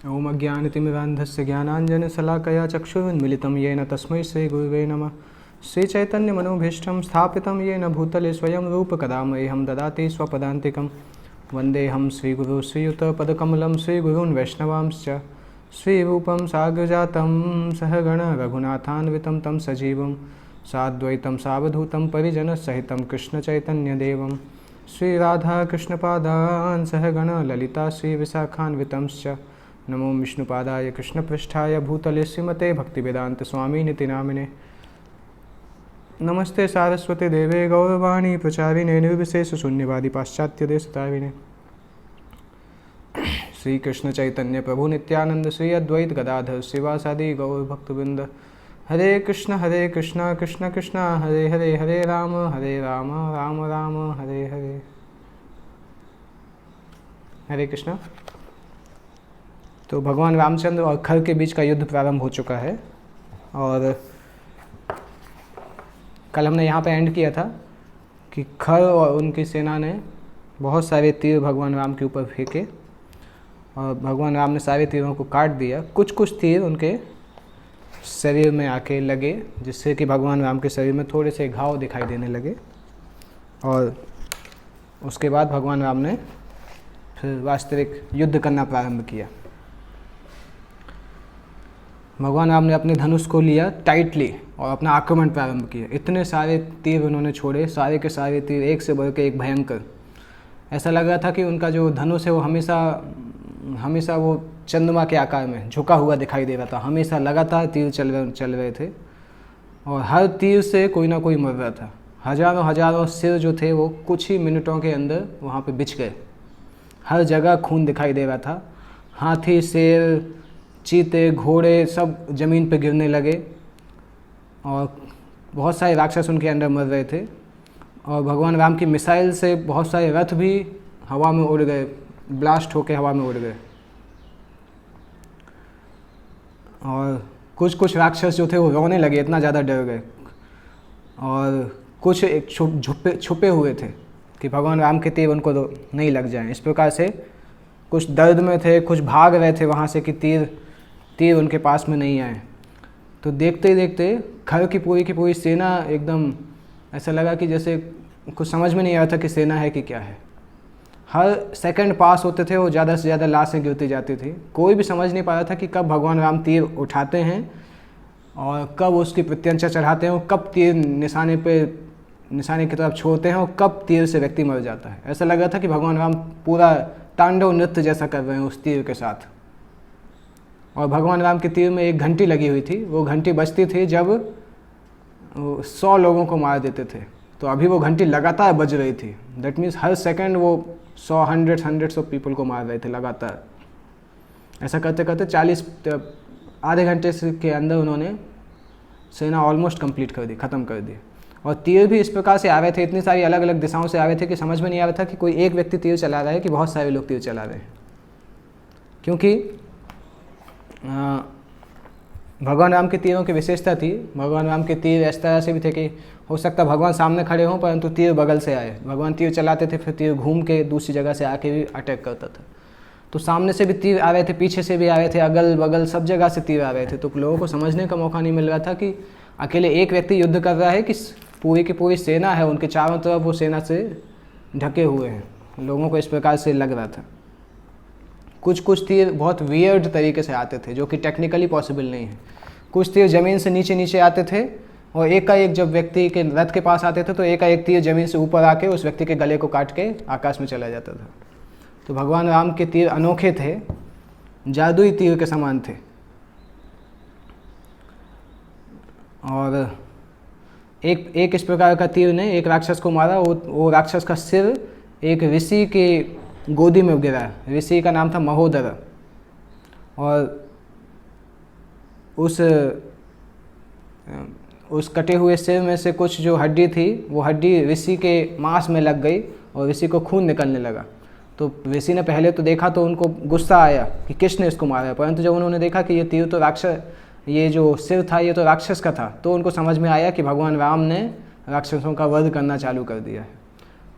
ओम अज्ञानतिमिरान्धस्य ज्ञानाञ्जनशलाकया चक्षुरुन्मिलितं येन तस्मै श्रीगुरुवे नमः। श्रीचैतन्यमनोभीष्टं स्थापितं येन भूतले स्वयं रूपकदा मह्यं ददाति स्वपदान्तिकं। वन्देऽहं श्रीगुरुं श्रीयुतपदकमलं श्रीगुरून् वैष्णवांश्च। श्रीरूपं साग्रजातं सहगण रघुनाथान्वितं तं सजीवं साद्वैतं सावधूतं परिजनसहितं कृष्णचैतन्यदेवं श्रीराधाकृष्णपादान् सहगण ललिता श्रीविशाखान्वितंश्च। नमो विष्णुपादाय कृष्णपृष्ठाय भूतले श्रीमते भक्तिवेदांत स्वामिनिति नामिने। नमस्ते सारस्वती देवे गौरवाणी प्रचारिणे निर्विशेष शून्यवादी पाश्चात्य देशतारिणे। श्री कृष्ण चैतन्य प्रभु नित्यानंद श्री अद्वैत गदाधर शिवासादि गौर भक्तवृंद। हरे कृष्ण कृष्ण कृष्ण हरे हरे, हरे राम राम राम हरे हरे। हरे कृष्ण। तो भगवान रामचंद्र और खर के बीच का युद्ध प्रारंभ हो चुका है और कल हमने यहाँ पे एंड किया था कि खर और उनकी सेना ने बहुत सारे तीर भगवान राम के ऊपर फेंके और भगवान राम ने सारे तीरों को काट दिया। कुछ कुछ तीर उनके शरीर में आके लगे जिससे कि भगवान राम के शरीर में थोड़े से घाव दिखाई देने लगे और उसके बाद भगवान राम ने फिर वास्तविक युद्ध करना प्रारंभ किया। भगवान राम ने अपने धनुष को लिया टाइटली और अपना आक्रमण प्रारंभ किया। इतने सारे तीर उन्होंने छोड़े, सारे के सारे तीर एक से बढ़ के एक भयंकर। ऐसा लग रहा था कि उनका जो धनुष है वो हमेशा वो चंद्रमा के आकार में झुका हुआ दिखाई दे रहा था। हमेशा लगातार तीर चल रहे थे और हर तीर से कोई ना कोई मर रहा था। हजारों सिर जो थे वो कुछ ही मिनटों के अंदर वहाँ पे बिछ गए। हर जगह खून दिखाई दे रहा था। हाथी, शेर, चीते, घोड़े सब ज़मीन पे गिरने लगे और बहुत सारे राक्षस उनके अंदर मर रहे थे और भगवान राम की मिसाइल से बहुत सारे रथ भी हवा में उड़ गए, ब्लास्ट होके हवा में उड़ गए। और कुछ कुछ राक्षस जो थे वो रोने लगे, इतना ज़्यादा डर गए। और कुछ एक छुपे हुए थे कि भगवान राम के तीर उनको नहीं लग जाएं। इस प्रकार से कुछ दर्द में थे, कुछ भाग रहे थे वहाँ से कि तीर उनके पास में नहीं आए। तो देखते ही देखते खर की पूरी सेना एकदम ऐसा लगा कि जैसे कुछ समझ में नहीं आ रहा था कि सेना है कि क्या है। हर सेकंड पास होते थे वो ज़्यादा से ज़्यादा लाशें गिरती जाती थी। कोई भी समझ नहीं पा रहा था कि कब भगवान राम तीर उठाते हैं और कब उसकी प्रत्यंचा चढ़ाते हैं और कब तीर निशाने की तरफ छोड़ते हैं और कब तीर से व्यक्ति मर जाता है। ऐसा लग रहा था कि भगवान राम पूरा तांडव नृत्य जैसा कर रहे हैं उस तीर के साथ। और भगवान राम के तीर में एक घंटी लगी हुई थी। वो घंटी बजती थी जब 100 लोगों को मार देते थे। तो अभी वो घंटी लगातार बज रही थी। दैट मीन्स हर सेकंड वो 100 हंड्रेड्स ऑफ पीपल को मार रहे थे लगातार। ऐसा करते करते 40 आधे घंटे के अंदर उन्होंने सेना ऑलमोस्ट कंप्लीट कर दी, ख़त्म कर दी। और तीर भी इस प्रकार से आ रहे थे, इतनी सारी अलग अलग दिशाओं से आ रहे थे कि समझ में नहीं आ रहा था कि कोई एक व्यक्ति तीर चला रहा है कि बहुत सारे लोग तीर चला रहे हैं। क्योंकि भगवान राम के तीरों की विशेषता थी। भगवान राम के तीर इस तरह से भी थे कि हो सकता भगवान सामने खड़े हों परंतु तीर बगल से आए। भगवान तीर चलाते थे फिर तीर घूम के दूसरी जगह से आके भी अटैक करता था। तो सामने से भी तीर आ रहे थे, पीछे से भी आ रहे थे, अगल बगल सब जगह से तीर आ रहे थे। तो लोगों को समझने का मौका नहीं मिल रहा था कि अकेले एक व्यक्ति युद्ध कर रहा है कि पूरी की पूरी सेना है, उनके चारों तरफ वो सेना से ढके हुए हैं। लोगों को इस प्रकार से लग रहा था। कुछ तीर बहुत वियर्ड तरीके से आते थे जो कि टेक्निकली पॉसिबल नहीं है। कुछ तीर ज़मीन से नीचे आते थे और एक जब व्यक्ति के रथ के पास आते थे तो एक तीर ज़मीन से ऊपर आके उस व्यक्ति के गले को काट के आकाश में चला जाता था। तो भगवान राम के तीर अनोखे थे, जादुई तीर के समान थे। और एक इस प्रकार का तीर ने एक राक्षस को मारा। वो राक्षस का सिर एक ऋषि के गोदी में गिरा। ऋषि का नाम था महोदर। और उस कटे हुए सिर में से कुछ जो हड्डी थी वो हड्डी ऋषि के मांस में लग गई और ऋषि को खून निकलने लगा। तो ऋषि ने पहले तो देखा तो उनको गुस्सा आया कि किसने इसको मारा। परंतु जब उन्होंने देखा कि ये तीर तो ये जो सिर था ये तो राक्षस का था, तो उनको समझ में आया कि भगवान राम ने राक्षसों का वध करना चालू कर दिया है।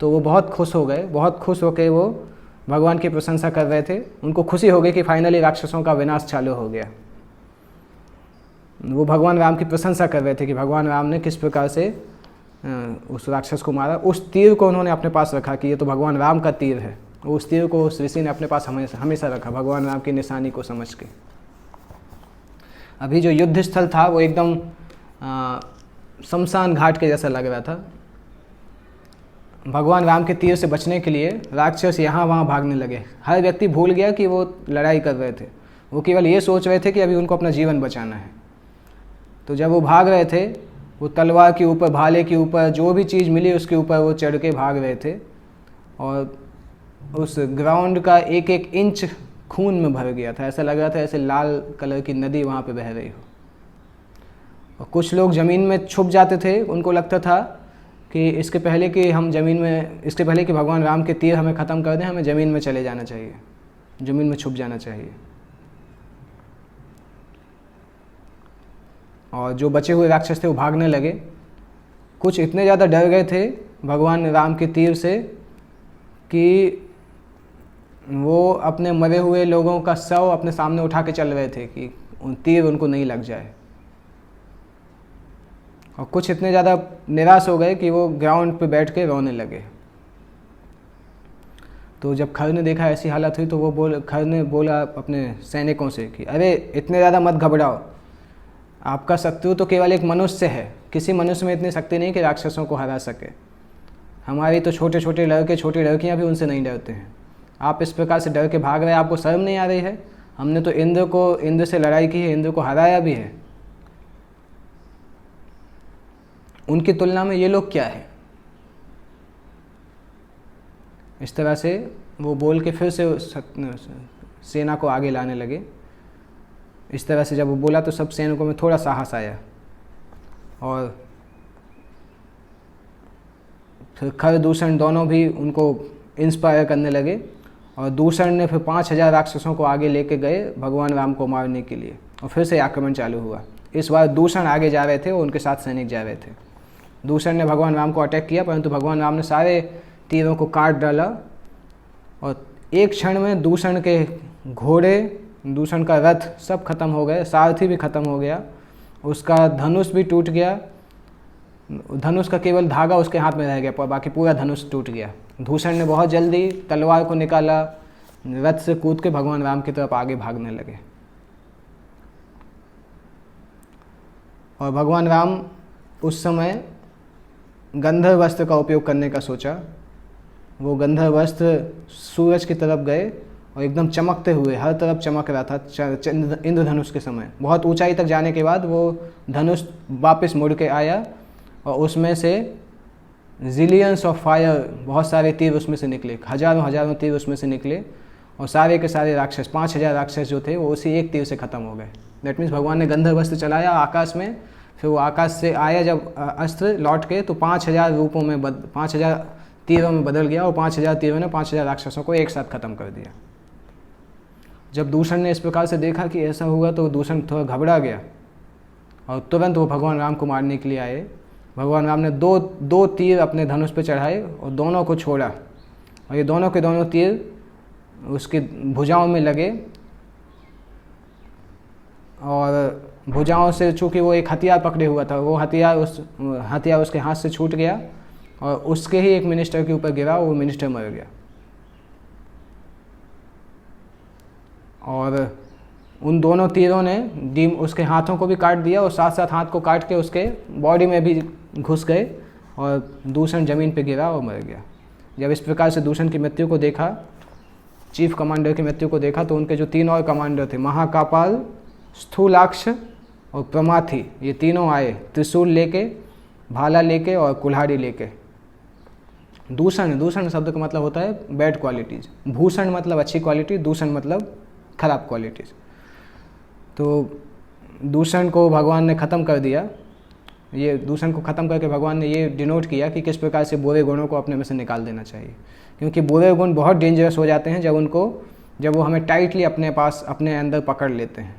तो वो बहुत खुश हो गए। बहुत खुश होकर वो भगवान की प्रशंसा कर रहे थे। उनको खुशी हो गई कि फाइनली राक्षसों का विनाश चालू हो गया। वो भगवान राम की प्रशंसा कर रहे थे कि भगवान राम ने किस प्रकार से उस राक्षस को मारा। उस तीर को उन्होंने अपने पास रखा कि ये तो भगवान राम का तीर है। उस तीर को उस ऋषि ने अपने पास हमेशा रखा, भगवान राम की निशानी को समझ के। अभी जो युद्ध स्थल था वो एकदम शमशान घाट के जैसा लग रहा था। भगवान राम के तीर से बचने के लिए राक्षस यहाँ वहाँ भागने लगे। हर व्यक्ति भूल गया कि वो लड़ाई कर रहे थे, वो केवल ये सोच रहे थे कि अभी उनको अपना जीवन बचाना है। तो जब वो भाग रहे थे, वो तलवार के ऊपर, भाले के ऊपर, जो भी चीज़ मिली उसके ऊपर वो चढ़ के भाग रहे थे। और उस ग्राउंड का एक एक इंच खून में भर गया था। ऐसा लग रहा था ऐसे लाल कलर की नदी वहाँ पे बह रही हो। और कुछ लोग ज़मीन में छुप जाते थे। उनको लगता था कि इसके पहले कि भगवान राम के तीर हमें ख़त्म कर दें, हमें ज़मीन में चले जाना चाहिए, ज़मीन में छुप जाना चाहिए। और जो बचे हुए राक्षस थे वो भागने लगे। कुछ इतने ज़्यादा डर गए थे भगवान राम के तीर से कि वो अपने मरे हुए लोगों का शव अपने सामने उठा के चल रहे थे कि तीर उनको नहीं लग जाए। और कुछ इतने ज़्यादा निराश हो गए कि वो ग्राउंड पे बैठ के रोने लगे। तो जब खर ने देखा ऐसी हालत हुई तो खर ने बोला अपने सैनिकों से कि अरे इतने ज़्यादा मत घबराओ, आपका शत्रु तो केवल एक मनुष्य है। किसी मनुष्य में इतनी शक्ति नहीं कि राक्षसों को हरा सके। हमारी तो छोटे छोटे लड़के, छोटी लड़कियां भी उनसे नहीं डरते हैं। आप इस प्रकार से डर के भाग रहे हैं, आपको शर्म नहीं आ रही है? हमने तो इंद्र से लड़ाई की है, इंद्र को हराया भी है। उनकी तुलना में ये लोग क्या है? इस तरह से वो बोल के फिर से सेना को आगे लाने लगे। इस तरह से जब वो बोला तो सब सैनिकों में थोड़ा साहस आया। और फिर खर दूषण दोनों भी उनको इंस्पायर करने लगे। और दूषण ने फिर 5000 राक्षसों को आगे लेके गए भगवान राम को मारने के लिए। और फिर से आक्रमण चालू हुआ। इस बार दूषण आगे जा रहे थे और उनके साथ सैनिक जा रहे थे। दूषण ने भगवान राम को अटैक किया, परंतु भगवान राम ने सारे तीरों को काट डाला। और एक क्षण में दूषण के घोड़े, दूषण का रथ सब खत्म हो गए, सारथी भी खत्म हो गया, उसका धनुष भी टूट गया। धनुष का केवल धागा उसके हाथ में रह गया, पर बाकी पूरा धनुष टूट गया। दूषण ने बहुत जल्दी तलवार को निकाला, रथ से कूद के भगवान राम की तरफ आगे भागने लगे। और भगवान राम उस समय गंधर्व अस्त्र का उपयोग करने का सोचा। वो गंधर्व अस्त्र सूरज की तरफ गए और एकदम चमकते हुए, हर तरफ चमक रहा था इंद्रधनुष के समय। बहुत ऊंचाई तक जाने के बाद वो धनुष वापस मुड़ के आया और उसमें से जिलियंस ऑफ फायर, बहुत सारे तीर उसमें से निकले, हजारों तीर उसमें से निकले। और सारे के सारे राक्षस, 5000 राक्षस जो थे वो उसी एक तीर से ख़त्म हो गए। दैट मीन्स भगवान ने गंधर्व अस्त्र चलाया आकाश में, फिर वो आकाश से आया जब अस्त्र लौट के तो 5000 तीरों में बदल गया। और 5000 तीरों ने 5000 राक्षसों को एक साथ ख़त्म कर दिया। जब दूषण ने इस प्रकार से देखा कि ऐसा हुआ तो दूषण थोड़ा घबरा गया और तुरंत वो भगवान राम को मारने के लिए आए। भगवान राम ने दो तीर अपने धनुष पे चढ़ाए और दोनों को छोड़ा। और ये दोनों के दोनों तीर उसकी भुजाओं में लगे। और भुजाओं से चूँकि वो एक हथियार पकड़े हुआ था, वो हथियार उसके हाथ से छूट गया और उसके ही एक मिनिस्टर के ऊपर गिरा, वो मिनिस्टर मर गया। और उन दोनों तीरों ने उसके हाथों को भी काट दिया और साथ साथ हाथ को काट के उसके बॉडी में भी घुस गए और दूषण ज़मीन पे गिरा और मर गया। जब इस प्रकार से दूषण की मृत्यु को देखा, चीफ कमांडर की मृत्यु को देखा, तो उनके जो 3 और कमांडर थे, महाकापाल, स्थूलाक्ष और प्रमाथी, ये तीनों आए त्रिशूल लेके, भाला लेके और कुल्हाड़ी लेके। दूषण शब्द का मतलब होता है बैड क्वालिटीज़। भूषण मतलब अच्छी क्वालिटी, दूषण मतलब खराब क्वालिटीज़। तो दूषण को भगवान ने ख़त्म कर दिया। ये दूषण को ख़त्म करके भगवान ने ये डिनोट किया कि किस प्रकार से बुरे गुणों को अपने में से निकाल देना चाहिए। क्योंकि बुरे गुण बहुत डेंजरस हो जाते हैं जब वो हमें टाइटली अपने अंदर पकड़ लेते हैं।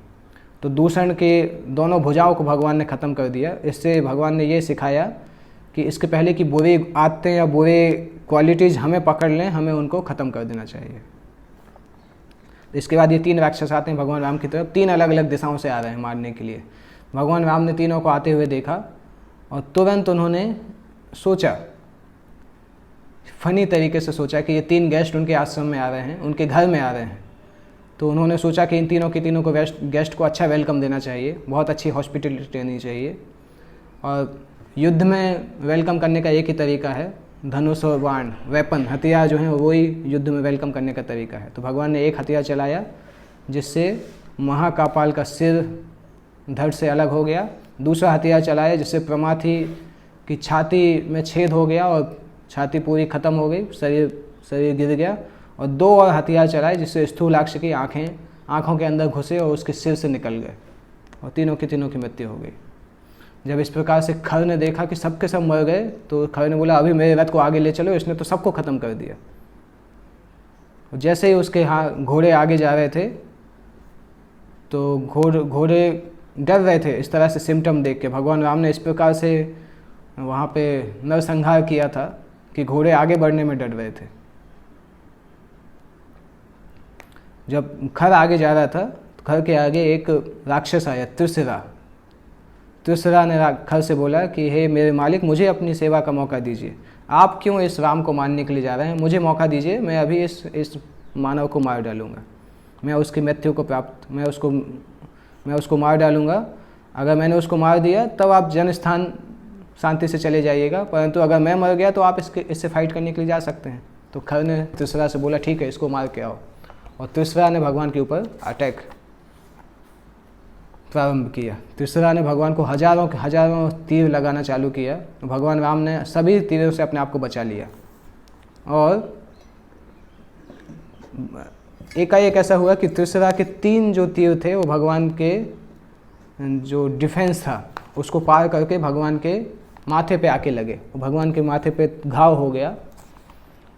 तो दूषण के दोनों भुजाओं को भगवान ने ख़त्म कर दिया। इससे भगवान ने ये सिखाया कि इसके पहले कि बुरी आदतें या बुरे क्वालिटीज़ हमें पकड़ लें, हमें उनको ख़त्म कर देना चाहिए। इसके बाद ये 3 राक्षस आते हैं भगवान राम की तरफ, 3 अलग अलग दिशाओं से आ रहे हैं मारने के लिए। भगवान राम ने तीनों को आते हुए देखा और तुरंत उन्होंने सोचा, फनी तरीके से सोचा कि ये 3 गेस्ट उनके आश्रम में आ रहे हैं, उनके घर में आ रहे हैं। तो उन्होंने सोचा कि इन तीनों को गेस्ट को अच्छा वेलकम देना चाहिए, बहुत अच्छी हॉस्पिटलिटी देनी चाहिए। और युद्ध में वेलकम करने का एक ही तरीका है, धनुष और बाण, वेपन, हथियार जो हैं वही युद्ध में वेलकम करने का तरीका है। तो भगवान ने एक हथियार चलाया जिससे महाकापाल का सिर धड़ से अलग हो गया। दूसरा हथियार चलाया जिससे प्रमाथी की छाती में छेद हो गया और छाती पूरी ख़त्म हो गई, शरीर गिर गया। और 2 और हथियार चलाए जिससे स्थूलाक्ष की आँखों के अंदर घुसे और उसके सिर से निकल गए और तीनों की मृत्यु हो गई। जब इस प्रकार से खर ने देखा कि सब के सब मर गए तो खर ने बोला, अभी मेरे रथ को आगे ले चलो, इसने तो सबको ख़त्म कर दिया। और जैसे ही उसके घोड़े आगे जा रहे थे तो घोड़े डर रहे थे इस तरह से सिम्टम देख के। भगवान राम ने इस प्रकार से वहाँ पे नरसंहार किया था कि घोड़े आगे बढ़ने में डर रहे थे। जब खर आगे जा रहा था तो खर के आगे एक राक्षस आया, त्रिशरा ने खर से बोला कि हे मेरे मालिक, मुझे अपनी सेवा का मौका दीजिए। आप क्यों इस राम को मारने के लिए जा रहे हैं? मुझे मौका दीजिए, मैं अभी इस मानव को मार डालूँगा। मैं उसकी मृत्यु को मैं उसको मार डालूँगा। अगर मैंने उसको मार दिया तब आप जनस्थान शांति से चले जाइएगा, परंतु अगर मैं मर गया तो आप इससे फाइट करने के लिए जा सकते हैं। तो खर ने त्रिशरा से बोला, ठीक है, इसको मार के आओ। और त्रिशरा ने भगवान के ऊपर अटैक प्रारंभ किया। त्रिशरा ने भगवान को हजारों तीर लगाना चालू किया। भगवान राम ने सभी तीरों से अपने आप को बचा लिया। और एकाएक ऐसा हुआ कि त्रिशरा के 3 जो तीर थे वो भगवान के जो डिफेंस था उसको पार करके भगवान के माथे पे आके लगे। भगवान के माथे पे घाव हो गया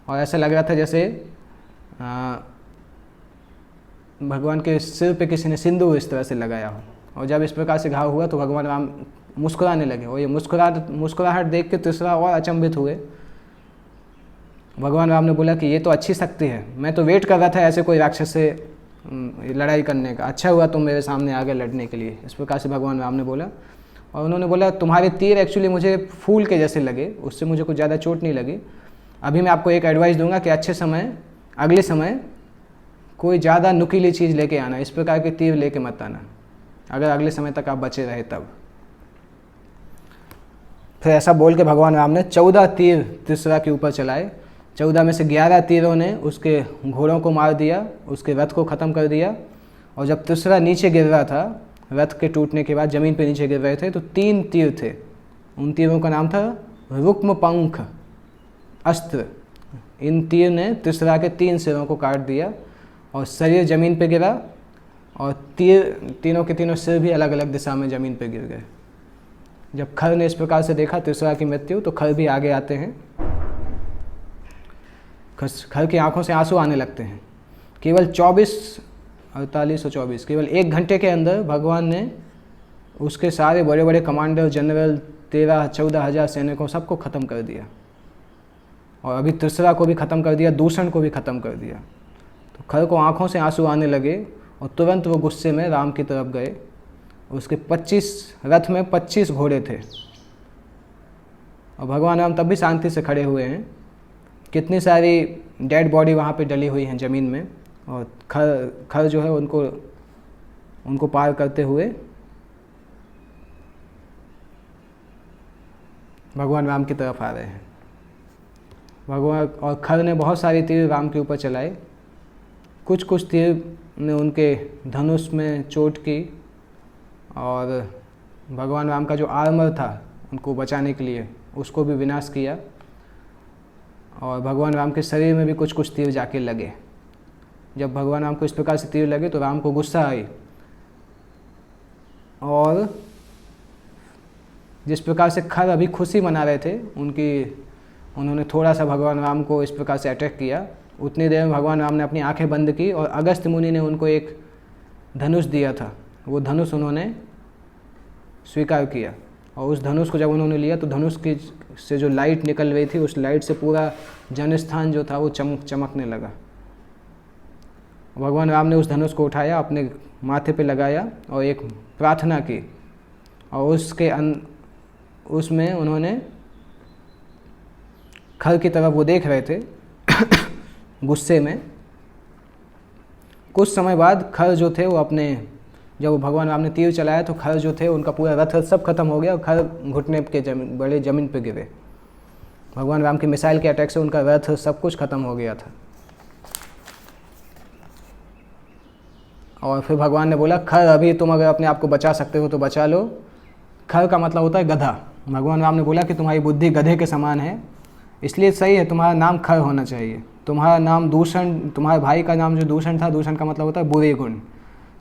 और ऐसा लग रहा था जैसे भगवान के सिर पे किसी ने सिंदूर इस तरह से लगाया हो। और जब इस प्रकार से घाव हुआ तो भगवान राम मुस्कुराने लगे और ये मुस्कुराहट देख के त्रिशरा और अचंभित हुए। भगवान राम ने बोला कि ये तो अच्छी शक्ति है, मैं तो वेट कर रहा था ऐसे कोई राक्षस से लड़ाई करने का, अच्छा हुआ तुम मेरे सामने आ गए लड़ने के लिए। इस प्रकार से भगवान राम ने बोला। और उन्होंने बोला, तुम्हारे तीर एक्चुअली मुझे फूल के जैसे लगे, उससे मुझे कुछ ज़्यादा चोट नहीं लगी। अभी मैं आपको एक एडवाइस दूंगा कि अगले समय कोई ज़्यादा नुकीली चीज़ लेके आना, इस प्रकार के तीर लेके मत आना, अगर अगले समय तक आप बचे रहे तब। फिर ऐसा बोल के भगवान राम ने 14 तीर त्रिशरा के ऊपर चलाए। 14 में से 11 तीरों ने उसके घोड़ों को मार दिया, उसके रथ को ख़त्म कर दिया। और जब त्रिशरा नीचे गिर रहा था, रथ के टूटने के बाद ज़मीन पे नीचे गिर रहे थे, तो 3 तीर थे। उन तीरों का नाम था रुक्म पंख अस्त्र। इन तीर ने त्रिशरा के 3 सिरों को काट दिया और शरीर ज़मीन पे गिरा और तीनों के तीनों सिर भी अलग अलग दिशा में ज़मीन पे गिर गए। जब खर ने इस प्रकार से देखा त्रिशरा की मृत्यु, तो खर भी आगे आते हैं। खर की आंखों से आंसू आने लगते हैं। केवल 48 केवल 1 घंटे के अंदर भगवान ने उसके सारे बड़े बड़े कमांडर, जनरल, 13-14 हज़ार सैनिकों सबको ख़त्म कर दिया। और अभी त्रिशरा को भी ख़त्म कर दिया, दूषण को भी ख़त्म कर दिया। तो खर को आंखों से आंसू आने लगे और तुरंत वो गुस्से में राम की तरफ गए। उसके 25 रथ में 25 घोड़े थे और भगवान राम तब भी शांति से खड़े हुए हैं। कितनी सारी डेड बॉडी वहाँ पे डली हुई हैं ज़मीन में, और खर जो है उनको पार करते हुए भगवान राम की तरफ आ रहे हैं। भगवान और खर ने बहुत सारे तीर राम के ऊपर चलाए। कुछ तीर ने उनके धनुष में चोट की और भगवान राम का जो आर्मर था उनको बचाने के लिए उसको भी विनाश किया। और भगवान राम के शरीर में भी कुछ तीर जाके लगे। जब भगवान राम को इस प्रकार से तीर लगे तो राम को गुस्सा आई और जिस प्रकार से खर अभी खुशी मना रहे थे, उन्होंने थोड़ा सा भगवान राम को इस प्रकार से अटैक किया। उतनी देर में भगवान राम ने अपनी आंखें बंद की और अगस्त्य मुनि ने उनको एक धनुष दिया था, वो धनुष उन्होंने स्वीकार किया। और उस धनुष को जब उन्होंने लिया तो धनुष की से जो लाइट निकल रही थी, उस लाइट से पूरा जनस्थान जो था वो चमकने लगा। भगवान राम ने उस धनुष को उठाया, अपने माथे पे लगाया और एक प्रार्थना की, और उसमें उन्होंने खर की तरफ वो देख रहे थे गुस्से में। कुछ समय बाद खर जो थे वो अपने, जब भगवान राम ने तीर चलाया तो खर जो थे उनका पूरा रथ सब खत्म हो गया और खर घुटने के बड़े ज़मीन पे गिरे। भगवान राम के मिसाइल के अटैक से उनका रथ सब कुछ खत्म हो गया था। और फिर भगवान ने बोला, खर अभी तुम अगर अपने आप को बचा सकते हो तो बचा लो। खर का मतलब होता है गधा। भगवान राम ने बोला कि तुम्हारी बुद्धि गधे के समान है, इसलिए सही है तुम्हारा नाम खर होना चाहिए। तुम्हारा नाम दूषण, तुम्हारे भाई का नाम जो दूषण था, दूषण का मतलब होता है बुरे गुण,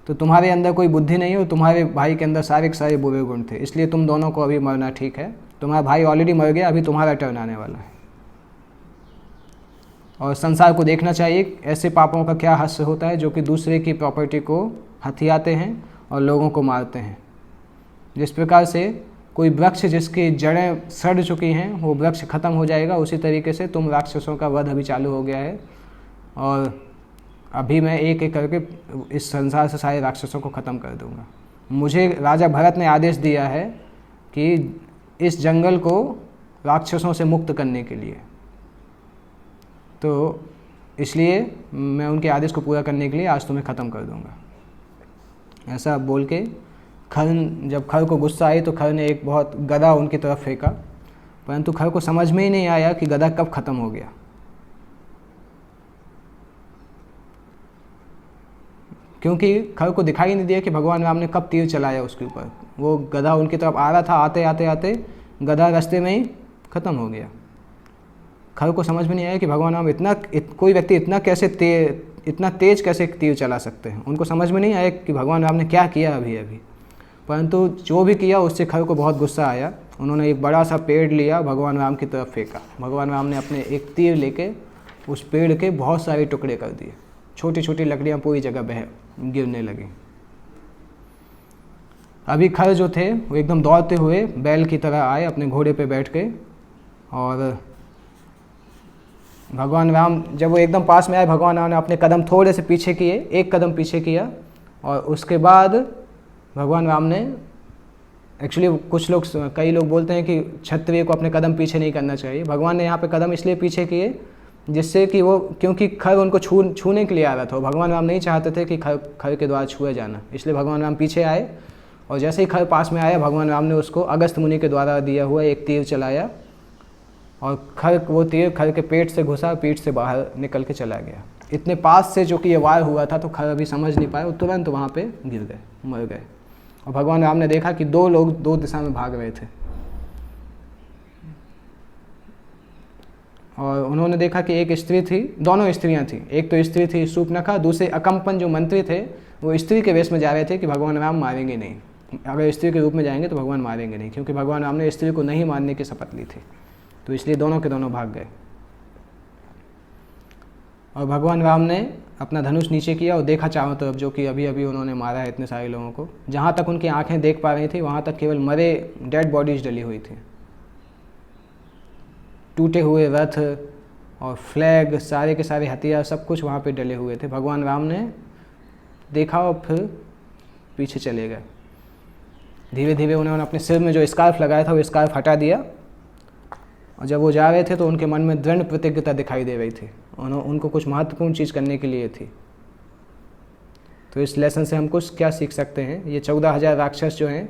तो तुम्हारे अंदर कोई बुद्धि नहीं हो, तुम्हारे भाई के अंदर सारे के सारे बुरे गुण थे, इसलिए तुम दोनों को अभी मरना ठीक है। तुम्हारा भाई ऑलरेडी मर गया, अभी तुम्हारा टर्न आने वाला है। और संसार को देखना चाहिए ऐसे पापों का क्या हास्य होता है जो कि दूसरे की प्रॉपर्टी को हथियाते हैं और लोगों को मारते हैं। जिस प्रकार से कोई वृक्ष जिसकी जड़ें सड़ चुकी हैं वो वृक्ष खत्म हो जाएगा, उसी तरीके से तुम राक्षसों का वध अभी चालू हो गया है, और अभी मैं एक एक करके इस संसार से सारे राक्षसों को ख़त्म कर दूंगा। मुझे राजा भरत ने आदेश दिया है कि इस जंगल को राक्षसों से मुक्त करने के लिए, तो इसलिए मैं उनके आदेश को पूरा करने के लिए आज तुम्हें ख़त्म कर दूंगा। ऐसा बोल के जब खर को गुस्सा आई तो खर ने एक बहुत गदा उनकी तरफ फेंका, परंतु खर को समझ में ही नहीं आया कि गदा कब ख़त्म हो गया। क्योंकि खर को दिखाई नहीं दिया कि भगवान राम ने कब तीर चलाया उसके ऊपर। वो गधा उनकी तरफ आ रहा था, आते आते आते गधा रास्ते में ही ख़त्म हो गया। खर को समझ में नहीं आया कि भगवान राम कोई व्यक्ति इतना तेज कैसे तीर चला सकते हैं। उनको समझ में नहीं आया कि भगवान राम ने क्या किया अभी अभी, परंतु जो भी किया उससे खर को बहुत गुस्सा आया। उन्होंने एक बड़ा सा पेड़ लिया, भगवान राम की तरफ फेंका। भगवान राम ने अपने एक तीर लेके उस पेड़ के बहुत सारे टुकड़े कर दिए, छोटी छोटी लकड़ियाँ पूरी जगह गिरने लगी। अभी खर जो थे वो एकदम दौड़ते हुए बैल की तरह आए, अपने घोड़े पे बैठ के, और भगवान राम जब वो एकदम पास में आए, भगवान राम ने अपने कदम थोड़े से पीछे किए, एक कदम पीछे किया, और उसके बाद भगवान राम ने एक्चुअली कई लोग बोलते हैं कि क्षत्रिय को अपने कदम पीछे नहीं करना चाहिए। भगवान ने यहाँ पे कदम इसलिए पीछे किए जिससे कि वो, क्योंकि खर उनको छूने के लिए आ रहा था, भगवान राम नहीं चाहते थे कि खर के द्वारा छुए जाना, इसलिए भगवान राम पीछे आए। और जैसे ही खर पास में आया, भगवान राम ने उसको अगस्त मुनि के द्वारा दिया हुआ एक तीर चलाया, और वो तीर खर के पेट से घुसा, पीठ से बाहर निकल के चला गया। इतने पास से जो कि ये वार हुआ था, तो खर अभी समझ नहीं पाए, वो तुरंत वहाँ पे गिर गए, मर गए। और भगवान राम ने देखा कि दो लोग दो दिशा में भाग रहे थे, और उन्होंने देखा कि एक स्त्री थी, दोनों स्त्रियां थी। एक तो स्त्री थी शूर्पणखा, दूसरे अकम्पन जो मंत्री थे वो स्त्री के वेश में जा रहे थे कि भगवान राम मारेंगे नहीं, अगर स्त्री के रूप में जाएंगे तो भगवान मारेंगे नहीं, क्योंकि भगवान राम ने स्त्री को नहीं मारने की शपथ ली थी। तो इसलिए दोनों के दोनों भाग गए। और भगवान राम ने अपना धनुष नीचे किया और देखा चारों तरफ, जो कि अभी अभी उन्होंने मारा है इतने सारे लोगों को। जहाँ तक उनकी आंखें देख पा रही थी वहाँ तक केवल मरे डेड बॉडीज डली हुई थी, टूटे हुए रथ और फ्लैग, सारे के सारे हथियार, सब कुछ वहाँ पे डले हुए थे। भगवान राम ने देखा और फिर पीछे चले गए। धीरे धीरे उन्होंने अपने सिर में जो स्कार्फ लगाया था वो स्कार्फ हटा दिया, और जब वो जा रहे थे तो उनके मन में दृढ़ प्रतिज्ञता दिखाई दे रही थी, उनको कुछ महत्वपूर्ण चीज़ करने के लिए थी। तो इस लेसन से हम कुछ क्या सीख सकते हैं? ये 14,000 राक्षस जो हैं,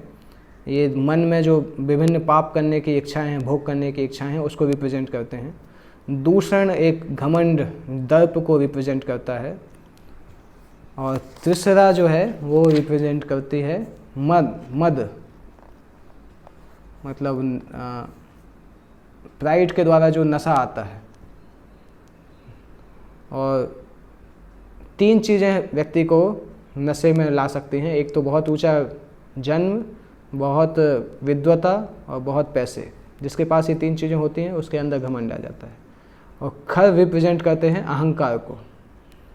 ये मन में जो विभिन्न पाप करने की इच्छाएं हैं, भोग करने की इच्छाएं हैं, उसको रिप्रेजेंट करते हैं। दूषण एक घमंड, दर्प को रिप्रेजेंट करता है, और तीसरा जो है वो रिप्रेजेंट करती है मद मतलब प्राइड के द्वारा जो नशा आता है। और 3 चीज़ें व्यक्ति को नशे में ला सकती हैं। एक तो बहुत ऊंचा जन्म, बहुत विद्वता और बहुत पैसे। जिसके पास ये 3 चीज़ें होती हैं उसके अंदर घमंड आ जाता है। और खर रिप्रेजेंट करते हैं अहंकार को।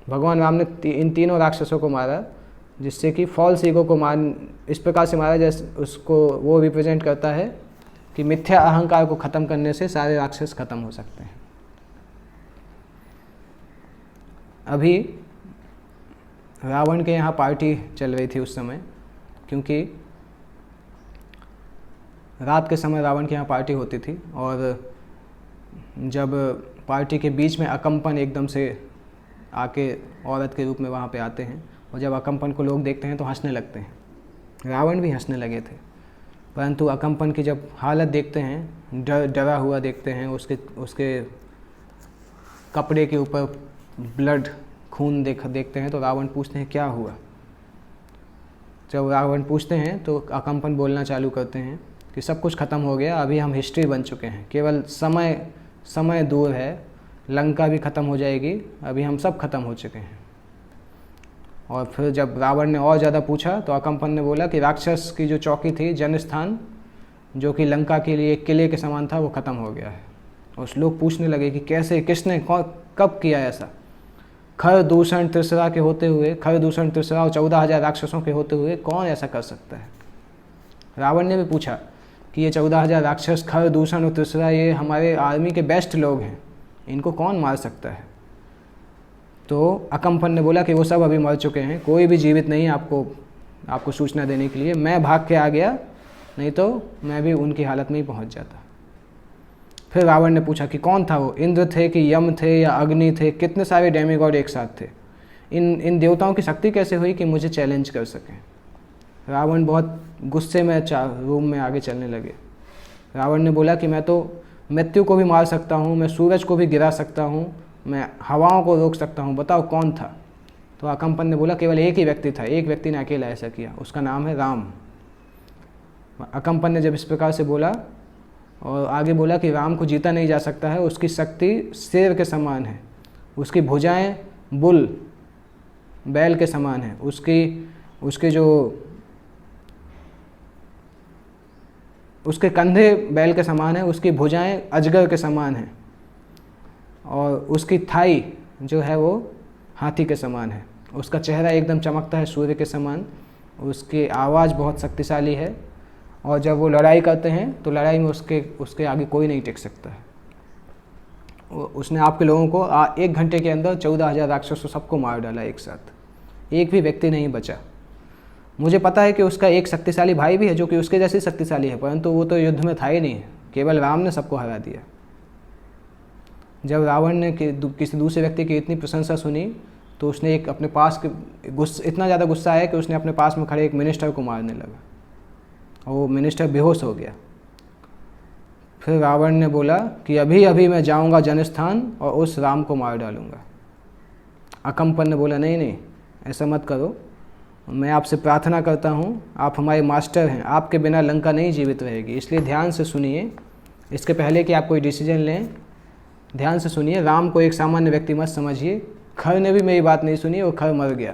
भगवान राम ने इन तीनों राक्षसों को मारा, जिससे कि फॉल्स ईगो को इस प्रकार से मारा जैसे उसको वो रिप्रेजेंट करता है कि मिथ्या अहंकार को ख़त्म करने से सारे राक्षस खत्म हो सकते हैं। अभी रावण के यहाँ पार्टी चल रही थी उस समय, क्योंकि रात के समय रावण के यहाँ पार्टी होती थी। और जब पार्टी के बीच में अकम्पन एकदम से आके औरत के रूप में वहाँ पे आते हैं, और जब अकम्पन को लोग देखते हैं तो हंसने लगते हैं। रावण भी हंसने लगे थे, परंतु अकम्पन की जब हालत देखते हैं, डरा हुआ देखते हैं, उसके कपड़े के ऊपर ब्लड खून देखते हैं, तो रावण पूछते हैं क्या हुआ। जब रावण पूछते हैं तो अकम्पन बोलना चालू करते हैं कि सब कुछ ख़त्म हो गया, अभी हम हिस्ट्री बन चुके हैं, केवल समय दूर है, लंका भी ख़त्म हो जाएगी, अभी हम सब ख़त्म हो चुके हैं। और फिर जब रावण ने और ज़्यादा पूछा तो अकम्पन ने बोला कि राक्षस की जो चौकी थी, जनस्थान, जो कि लंका के लिए एक किले के समान था, वो ख़त्म हो गया है। और लोग पूछने लगे कि कैसे, किसने, कब किया ऐसा। खर दूषण त्रिसरा के होते हुए, खर दूषण त्रिसरा और 14,000 राक्षसों के होते हुए कौन ऐसा कर सकता है। रावण ने भी पूछा कि ये 14,000 राक्षस, खर दूषण और त्रिसरा, ये हमारे आर्मी के बेस्ट लोग हैं, इनको कौन मार सकता है। तो अकम्पन ने बोला कि वो सब अभी मर चुके हैं, कोई भी जीवित नहीं है आपको सूचना देने के लिए। मैं भाग के आ गया, नहीं तो मैं भी उनकी हालत में ही पहुंच जाता। फिर रावण ने पूछा कि कौन था वो, इंद्र थे कि यम थे या अग्नि थे, कितने सारे डेमीगॉड एक साथ थे, इन देवताओं की शक्ति कैसे हुई कि मुझे चैलेंज कर सकें। रावण बहुत गुस्से में रूम में आगे चलने लगे। रावण ने बोला कि मैं तो मृत्यु को भी मार सकता हूँ, मैं सूरज को भी गिरा सकता हूँ, मैं हवाओं को रोक सकता हूँ, बताओ कौन था। तो अकम्पन ने बोला केवल एक ही व्यक्ति था, एक व्यक्ति ने अकेला ऐसा किया, उसका नाम है राम। अकम्पन ने जब इस प्रकार से बोला और आगे बोला कि राम को जीता नहीं जा सकता है, उसकी शक्ति शेर के समान है, उसकी भुजाएं बैल के समान है, उसके कंधे बैल के समान है, उसकी भुजाएं अजगर के समान हैं, और उसकी थाई जो है वो हाथी के समान है, उसका चेहरा एकदम चमकता है सूर्य के समान, उसकी आवाज़ बहुत शक्तिशाली है, और जब वो लड़ाई करते हैं तो लड़ाई में उसके आगे कोई नहीं टिक सकता है। उसने आपके लोगों को 1 घंटे के अंदर 14,000 राक्षसों सबको मार डाला एक साथ, एक भी व्यक्ति नहीं बचा। मुझे पता है कि उसका एक शक्तिशाली भाई भी है जो कि उसके जैसे शक्तिशाली है, परंतु वो तो युद्ध में था ही नहीं, केवल राम ने सबको हरा दिया। जब रावण ने किसी दूसरे व्यक्ति की इतनी प्रशंसा सुनी तो उसने एक अपने पास इतना ज़्यादा गुस्सा आया कि उसने अपने पास में खड़े एक मिनिस्टर को मारने लगा, और वो मिनिस्टर बेहोश हो गया। फिर रावण ने बोला कि अभी अभी मैं जाऊंगा जनस्थान और उस राम को मार डालूंगा। अकम्पन ने बोला नहीं, ऐसा मत करो, मैं आपसे प्रार्थना करता हूँ, आप हमारे मास्टर हैं, आपके बिना लंका नहीं जीवित रहेगी, इसलिए ध्यान से सुनिए। इसके पहले कि आप कोई डिसीजन लें, ध्यान से सुनिए। राम को एक सामान्य व्यक्ति मत समझिए। खर ने भी मेरी बात नहीं सुनी और खर मर गया।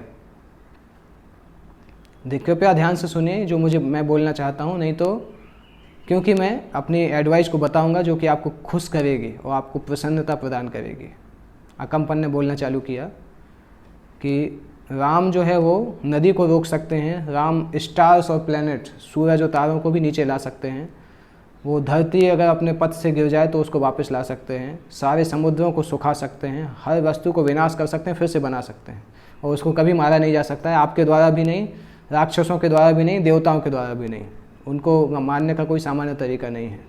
कृपया ध्यान से सुनिए जो मैं बोलना चाहता हूँ, नहीं तो क्योंकि मैं अपनी एडवाइस को बताऊंगा जो कि आपको खुश करेगी और आपको प्रसन्नता प्रदान करेगी। अकम्पन ने बोलना चालू किया कि राम जो है वो नदी को रोक सकते हैं, राम स्टार्स और प्लैनेट, सूरज और तारों को भी नीचे ला सकते हैं, वो धरती अगर अपने पथ से गिर जाए तो उसको वापस ला सकते हैं, सारे समुद्रों को सुखा सकते हैं, हर वस्तु को विनाश कर सकते हैं, फिर से बना सकते हैं, और उसको कभी मारा नहीं जा सकता है, आपके द्वारा भी नहीं, राक्षसों के द्वारा भी नहीं, देवताओं के द्वारा भी नहीं। उनको मारने का कोई सामान्य तरीका नहीं है,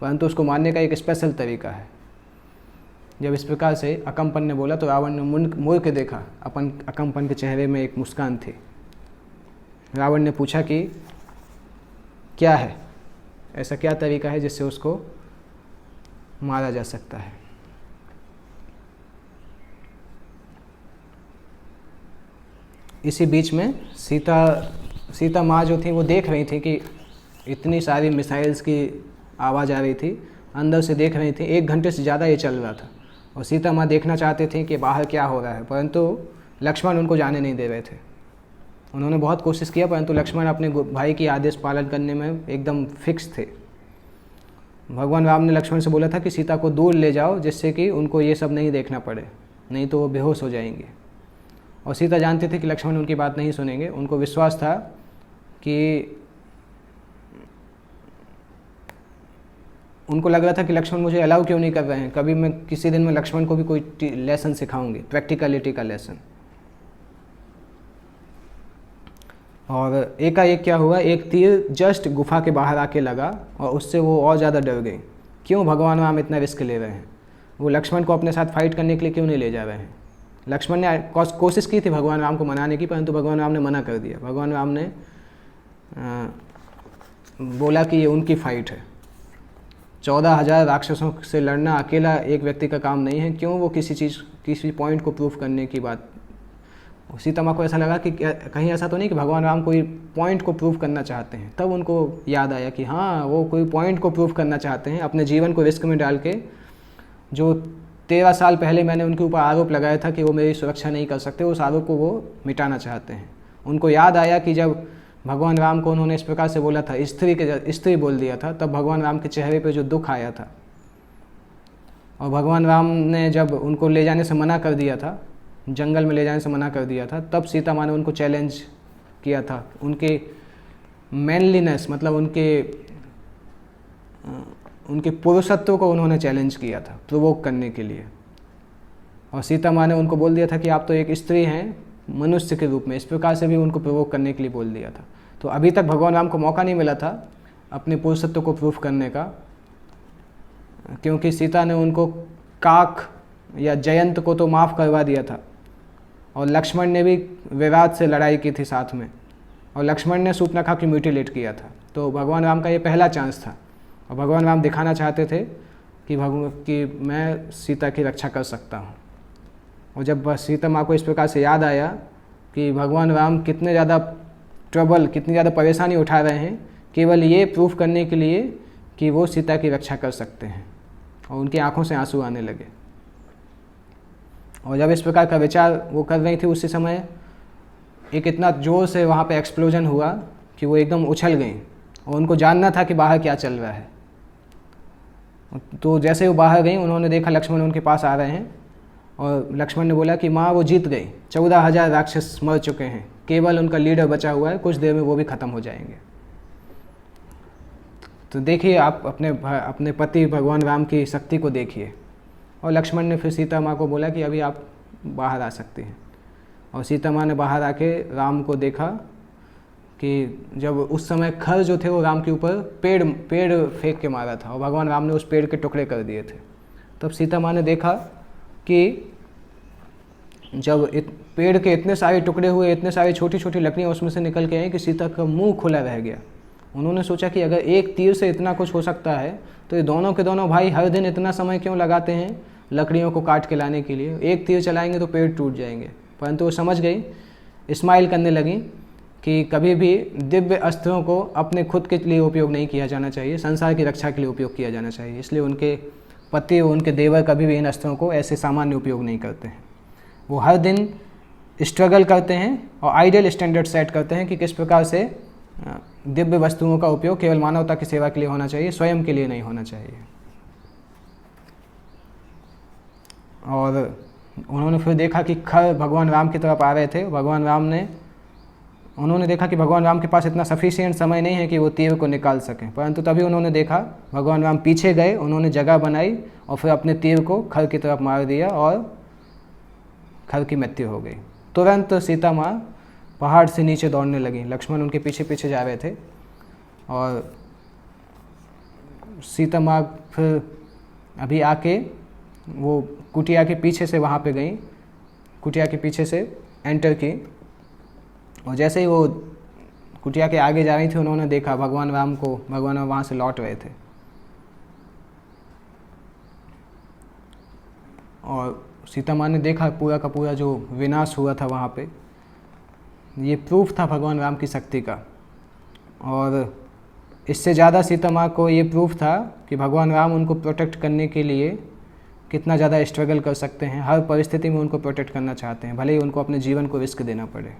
परंतु उसको मारने का एक स्पेशल तरीका है। जब इस प्रकार से अकम्पन ने बोला तो रावण ने मुड़ के देखा, अकम्पन के चेहरे में एक मुस्कान थी। रावण ने पूछा कि क्या है, ऐसा क्या तरीका है जिससे उसको मारा जा सकता है। इसी बीच में सीता माँ जो थी वो देख रही थी कि इतनी सारी मिसाइल्स की आवाज़ आ रही थी, अंदर से देख रही थी। 1 घंटे से ज़्यादा ये चल रहा था और सीता माँ देखना चाहते थे कि बाहर क्या हो रहा है, परंतु लक्ष्मण उनको जाने नहीं दे रहे थे। उन्होंने बहुत कोशिश किया, परंतु लक्ष्मण अपने भाई की आदेश पालन करने में एकदम फिक्स थे। भगवान राम ने लक्ष्मण से बोला था कि सीता को दूर ले जाओ, जिससे कि उनको ये सब नहीं देखना पड़े, नहीं तो वो बेहोश हो जाएंगे। और सीता जानती थी कि लक्ष्मण उनकी बात नहीं सुनेंगे। उनको विश्वास था कि उनको लग रहा था कि लक्ष्मण मुझे अलाउ क्यों नहीं कर रहे हैं, कभी मैं किसी दिन में लक्ष्मण को भी कोई लेसन सिखाऊंगी, प्रैक्टिकलिटी का लेसन। और एकाएक क्या हुआ, एक तीर जस्ट गुफा के बाहर आके लगा और उससे वो और ज़्यादा डर गई। क्यों भगवान राम इतना रिस्क ले रहे हैं? वो लक्ष्मण को अपने साथ फाइट करने के लिए क्यों नहीं ले जा रहे हैं? लक्ष्मण ने कोशिश की थी भगवान राम को मनाने की, परंतु भगवान राम ने मना कर दिया। भगवान राम ने बोला कि ये उनकी फाइट है। 14,000 राक्षसों से लड़ना अकेला एक व्यक्ति का काम नहीं है। क्यों वो किसी पॉइंट को प्रूफ करने की बात। सीता माँ को ऐसा लगा कि कहीं ऐसा तो नहीं कि भगवान राम कोई पॉइंट को प्रूफ करना चाहते हैं। तब उनको याद आया कि हाँ, वो कोई पॉइंट को प्रूफ करना चाहते हैं, अपने जीवन को रिस्क में डाल के। जो 13 साल पहले मैंने उनके ऊपर आरोप लगाया था कि वो मेरी सुरक्षा नहीं कर सकते, उस आरोप को वो मिटाना चाहते हैं। उनको याद आया कि जब भगवान राम को उन्होंने इस प्रकार से बोला था, स्त्री बोल दिया था, तब भगवान राम के चेहरे पे जो दुख आया था। और भगवान राम ने जब उनको ले जाने से मना कर दिया था, जंगल में ले जाने से मना कर दिया था, तब सीता माँ ने उनको चैलेंज किया था। उनके मैनलीनेस मतलब उनके पुरुषत्व को उन्होंने चैलेंज किया था प्रोवोक करने के लिए। और सीता माँ ने उनको बोल दिया था कि आप तो एक स्त्री हैं मनुष्य के रूप में, इस प्रकार से भी उनको प्रोवोक करने के लिए बोल दिया था। तो अभी तक भगवान राम को मौका नहीं मिला था अपने पुरुषत्व को प्रूफ करने का, क्योंकि सीता ने उनको काक या जयंत को तो माफ़ करवा दिया था, और लक्ष्मण ने भी विवाद से लड़ाई की थी साथ में, और लक्ष्मण ने सूर्पनखा की म्यूटिलेट किया था। तो भगवान राम का ये पहला चांस था, और भगवान राम दिखाना चाहते थे कि मैं सीता की रक्षा कर सकता हूँ। और जब सीता माँ को इस प्रकार से याद आया कि भगवान राम कितने ज़्यादा कितनी ज़्यादा परेशानी उठा रहे हैं केवल ये प्रूफ करने के लिए कि वो सीता की रक्षा कर सकते हैं, और उनकी आंखों से आंसू आने लगे। और जब इस प्रकार का विचार वो कर रही थी, उसी समय एक इतना ज़ोर से वहाँ पे एक्सप्लोजन हुआ कि वो एकदम उछल गई, और उनको जानना था कि बाहर क्या चल रहा है। तो जैसे वो बाहर गई, उन्होंने देखा लक्ष्मण उनके पास आ रहे हैं, और लक्ष्मण ने बोला कि माँ वो जीत गई, 14,000 राक्षस मर चुके हैं, केवल उनका लीडर बचा हुआ है, कुछ देर में वो भी ख़त्म हो जाएंगे। तो देखिए आप अपने पति भगवान राम की शक्ति को देखिए। और लक्ष्मण ने फिर सीता माँ को बोला कि अभी आप बाहर आ सकती हैं। और सीता माँ ने बाहर आके राम को देखा कि जब उस समय खर जो थे वो राम के ऊपर पेड़ फेंक के मारा था, और भगवान राम ने उस पेड़ के टुकड़े कर दिए थे। तब सीता माँ ने देखा कि जब पेड़ के इतने सारे टुकड़े हुए, इतने सारी छोटी छोटी लकड़ियाँ उसमें से निकल के आई कि सीता का मुंह खुला रह गया। उन्होंने सोचा कि अगर एक तीर से इतना कुछ हो सकता है, तो ये दोनों के दोनों भाई हर दिन इतना समय क्यों लगाते हैं लकड़ियों को काट के लाने के लिए? एक तीर चलाएंगे तो पेड़ टूट जाएंगे। परंतु वो समझ गई, स्माइल करने लगी कि कभी भी दिव्य अस्त्रों को अपने खुद के लिए उपयोग नहीं किया जाना चाहिए, संसार की रक्षा के लिए उपयोग किया जाना चाहिए। इसलिए उनके पति और उनके देवर कभी भी इन अस्त्रों को ऐसे सामान्य उपयोग नहीं करते हैं। वो हर दिन स्ट्रगल करते हैं और आइडियल स्टैंडर्ड सेट करते हैं कि किस प्रकार से दिव्य वस्तुओं का उपयोग केवल मानवता की सेवा के लिए होना चाहिए, स्वयं के लिए नहीं होना चाहिए। और उन्होंने फिर देखा कि खर भगवान राम की तरफ आ रहे थे। उन्होंने देखा कि भगवान राम के पास इतना सफिशिएंट समय नहीं है कि वो तीर को निकाल सकें, परंतु तभी उन्होंने देखा भगवान राम पीछे गए, उन्होंने जगह बनाई और फिर अपने तीर को खर की तरफ मार दिया और खर की मृत्यु हो गई। तुरंत सीता माँ पहाड़ से नीचे दौड़ने लगी। लक्ष्मण उनके पीछे पीछे जा रहे थे, और सीता माँ फिर अभी आके वो कुटिया के पीछे से वहाँ पे गई, कुटिया के पीछे से एंटर की, और जैसे ही वो कुटिया के आगे जा रही थी, उन्होंने देखा भगवान राम वहाँ से लौट रहे थे। और सीता माँ ने देखा पूरा का पूरा जो विनाश हुआ था वहाँ पे, ये प्रूफ था भगवान राम की शक्ति का। और इससे ज़्यादा सीता माँ को ये प्रूफ था कि भगवान राम उनको प्रोटेक्ट करने के लिए कितना ज़्यादा स्ट्रगल कर सकते हैं, हर परिस्थिति में उनको प्रोटेक्ट करना चाहते हैं, भले ही उनको अपने जीवन को रिस्क देना पड़े।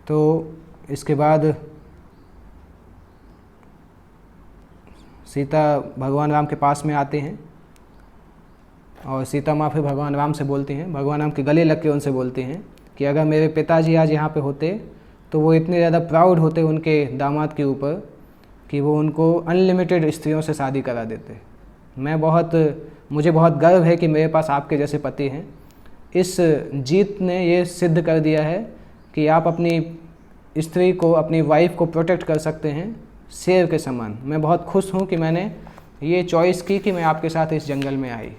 तो इसके बाद सीता भगवान राम के पास में आते हैं, और सीता माँ फिर भगवान राम से बोलती हैं, भगवान राम के गले लग के उनसे बोलती हैं कि अगर मेरे पिताजी आज यहाँ पे होते तो वो इतने ज़्यादा प्राउड होते उनके दामाद के ऊपर कि वो उनको अनलिमिटेड स्त्रियों से शादी करा देते। मुझे बहुत गर्व है कि मेरे पास आपके जैसे पति हैं, इस जीत ने ये सिद्ध कर दिया है कि आप अपनी स्त्री को, अपनी वाइफ को प्रोटेक्ट कर सकते हैं शेर के समान। मैं बहुत खुश हूँ कि मैंने ये चॉइस की कि मैं आपके साथ इस जंगल में आई।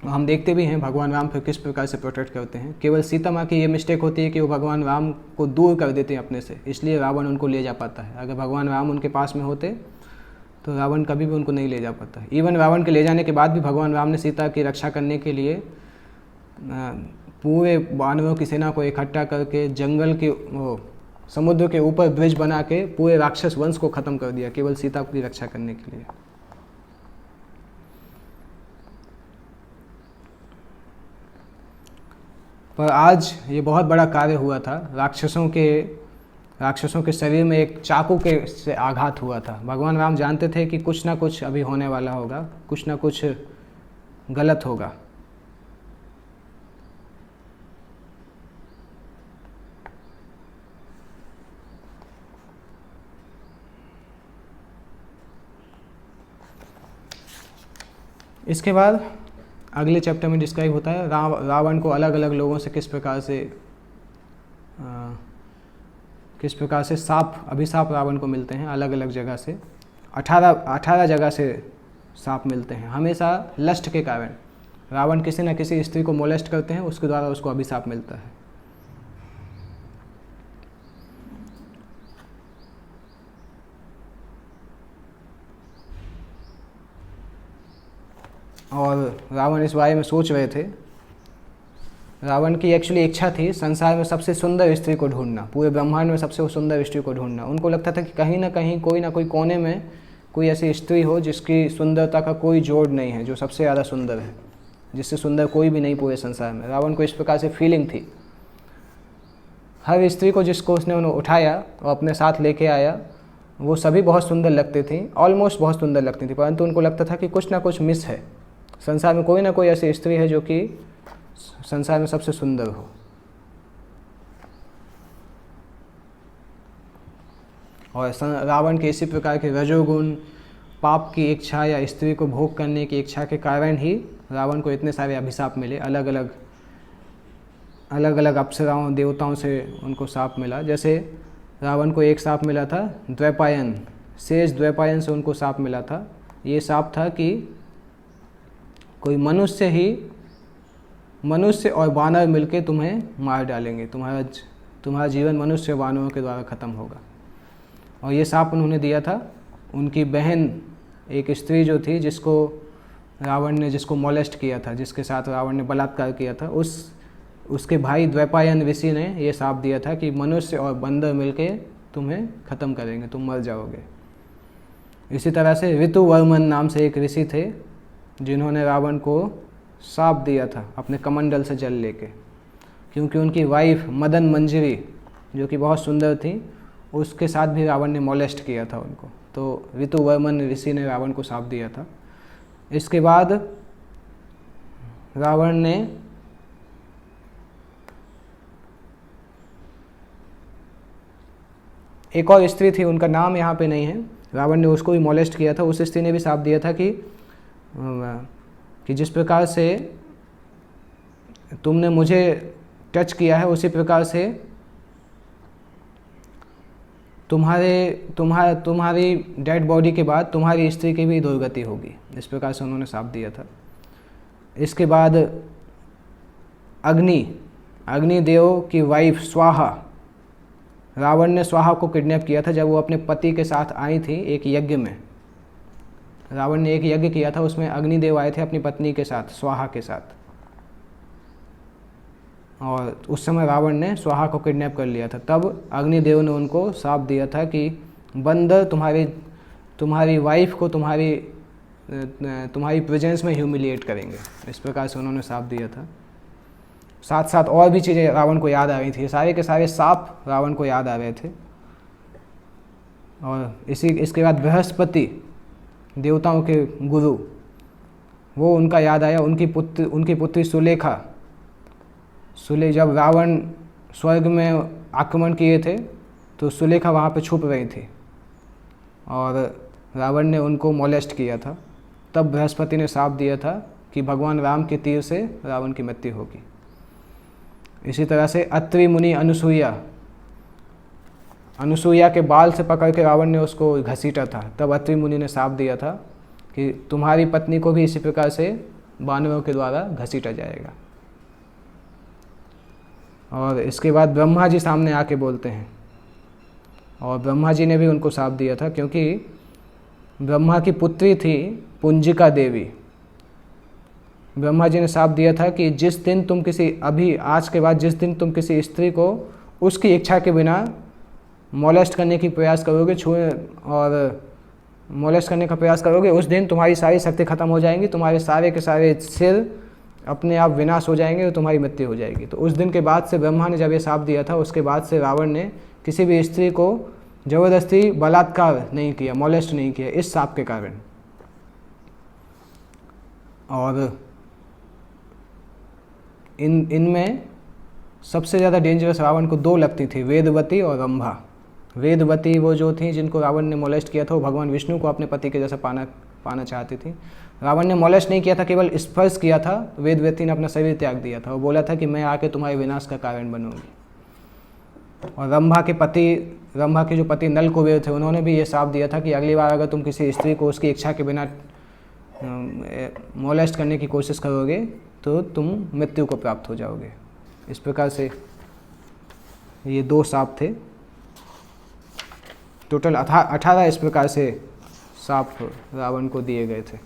हम देखते भी हैं भगवान राम फिर किस प्रकार से प्रोटेक्ट करते हैं। केवल सीता माँ की ये मिस्टेक होती है कि वो भगवान राम को दूर कर देते हैं अपने से, इसलिए रावण उनको ले जा पाता है। अगर भगवान राम उनके पास में होते तो रावण कभी भी उनको नहीं ले जा पाता। इवन रावण के ले जाने के बाद भी भगवान राम ने सीता की रक्षा करने के लिए पूरे वानरों की सेना को इकट्ठा करके जंगल के समुद्र के ऊपर ब्रिज बना के पूरे राक्षस वंश को ख़त्म कर दिया, केवल सीता की रक्षा करने के लिए। पर आज ये बहुत बड़ा कार्य हुआ था। राक्षसों के शरीर में एक चाकू के से आघात हुआ था। भगवान राम जानते थे कि कुछ ना कुछ अभी होने वाला होगा, कुछ ना कुछ गलत होगा। इसके बाद अगले चैप्टर में डिस्क्राइब होता है रावण को अलग अलग लोगों से किस प्रकार से अभिशाप रावण को मिलते हैं। अलग अलग जगह से 18 जगह से शाप मिलते हैं, हमेशा लस्ट के कारण। रावण किसी न किसी स्त्री को मोलेस्ट करते हैं, उसके द्वारा उसको अभिशाप मिलता है। और रावण इस बारे में सोच रहे थे। रावण की एक्चुअली इच्छा थी संसार में सबसे सुंदर स्त्री को ढूंढना, पूरे ब्रह्मांड में सबसे सुंदर स्त्री को ढूंढना। उनको लगता था कि कहीं ना कहीं कोई ना कोई कोने में कोई ऐसी स्त्री हो जिसकी सुंदरता का कोई जोड़ नहीं है, जो सबसे ज़्यादा सुंदर है, जिससे सुंदर कोई भी नहीं पूरे संसार में। रावण को इस प्रकार से फीलिंग थी। हर स्त्री को जिसको उसने उठाया और अपने साथ लेके आया, वो सभी बहुत सुंदर लगती थी, ऑलमोस्ट बहुत सुंदर लगती थी, परंतु उनको लगता था कि कुछ ना कुछ मिस है। संसार में कोई ना कोई ऐसी स्त्री है जो कि संसार में सबसे सुंदर हो। और रावण के इसी प्रकार के रजोगुण, पाप की इच्छा या स्त्री को भोग करने की इच्छा के कारण ही रावण को इतने सारे अभिशाप मिले। अलग अलग अप्सराओं, देवताओं से उनको शाप मिला। जैसे रावण को एक शाप मिला था द्वैपायन, शेष द्वैपायन से उनको शाप मिला था। ये शाप था कि कोई मनुष्य और वानर मिलके तुम्हें मार डालेंगे, तुम्हारा जीवन मनुष्य वानरों के द्वारा ख़त्म होगा। और ये शाप उन्होंने दिया था उनकी बहन, एक स्त्री जो थी जिसको मोलेस्ट किया था, जिसके साथ रावण ने बलात्कार किया था, उसके भाई द्वैपायन ऋषि ने ये शाप दिया था कि मनुष्य और बंदर मिलके तुम्हें ख़त्म करेंगे, तुम मर जाओगे। इसी तरह से ऋतुवर्मन नाम से एक ऋषि थे जिन्होंने रावण को शाप दिया था अपने कमंडल से जल लेके, क्योंकि उनकी वाइफ मदन मंजरी जो कि बहुत सुंदर थी, उसके साथ भी रावण ने मोलेस्ट किया था उनको। तो ऋतुवर्मन ऋषि ने रावण को शाप दिया था। इसके बाद रावण ने एक और स्त्री थी, उनका नाम यहाँ पे नहीं है, रावण ने उसको भी मोलेस्ट किया था। उस स्त्री ने भी शाप दिया था कि जिस प्रकार से तुमने मुझे टच किया है उसी प्रकार से तुम्हारी डेड बॉडी के बाद तुम्हारी स्त्री की भी दुर्गति होगी। इस प्रकार से उन्होंने शाप दिया था। इसके बाद अग्निदेव की वाइफ स्वाहा, रावण ने स्वाहा को किडनैप किया था जब वो अपने पति के साथ आई थी एक यज्ञ में। रावण ने एक यज्ञ किया था, उसमें अग्निदेव आए थे अपनी पत्नी के साथ, स्वाहा के साथ, और उस समय रावण ने स्वाहा को किडनैप कर लिया था। तब अग्निदेव ने उनको शाप दिया था कि बंदर तुम्हारी वाइफ को तुम्हारी प्रेजेंस में ह्यूमिलिएट करेंगे। इस प्रकार से उन्होंने शाप दिया था। साथ साथ और भी चीज़ें रावण को याद आ रही थी, सारे के सारे शाप रावण को याद आ रहे थे। और इसके बाद बृहस्पति, देवताओं के गुरु, वो उनका याद आया। उनकी पुत्री सुलेखा, जब रावण स्वर्ग में आक्रमण किए थे तो सुलेखा वहाँ पे छुप रही थी और रावण ने उनको मोलेस्ट किया था। तब बृहस्पति ने शाप दिया था कि भगवान राम के तीर से रावण की मृत्यु होगी। इसी तरह से अत्रि मुनि अनुसूया के बाल से पकड़ के रावण ने उसको घसीटा था, तब अत्रि मुनि ने शाप दिया था कि तुम्हारी पत्नी को भी इसी प्रकार से वानरों के द्वारा घसीटा जाएगा। और इसके बाद ब्रह्मा जी सामने आके बोलते हैं, और ब्रह्मा जी ने भी उनको शाप दिया था, क्योंकि ब्रह्मा की पुत्री थी पुंजिका देवी। ब्रह्मा जी ने शाप दिया था कि जिस दिन तुम आज के बाद जिस दिन तुम किसी स्त्री को उसकी इच्छा के बिना मोलेस्ट करने की प्रयास करोगे, छुए और मोलेस्ट करने का प्रयास करोगे, उस दिन तुम्हारी सारी शक्ति खत्म हो जाएंगी, तुम्हारे सारे के सारे सिर अपने आप विनाश हो जाएंगे और तुम्हारी मृत्यु हो जाएगी। तो उस दिन के बाद से ब्रह्मा ने जब ये शाप दिया था, उसके बाद से रावण ने किसी भी स्त्री को जबरदस्ती बलात्कार नहीं किया, मोलेस्ट नहीं किया, इस शाप के कारण। और इनमें सबसे ज़्यादा डेंजरस रावण को दो लगती थी, वेदवती और रंभा। वेदवती वो जो थी जिनको रावण ने मोलेस्ट किया था, वो भगवान विष्णु को अपने पति के जैसा पाना चाहती थी। रावण ने मोलेस्ट नहीं किया था, केवल स्पर्श किया था। वेदवती ने अपना शरीर त्याग दिया था, वो बोला था कि मैं आके तुम्हारे विनाश का कारण बनूंगी। और रंभा के जो पति नल कुबेर थे, उन्होंने भी ये शाप दिया था कि अगली बार अगर तुम किसी स्त्री को उसकी इच्छा के बिना मोलेस्ट करने की कोशिश करोगे तो तुम मृत्यु को प्राप्त हो जाओगे। इस प्रकार से ये दो शाप थे। टोटल 18 इस प्रकार से शाप रावण को दिए गए थे।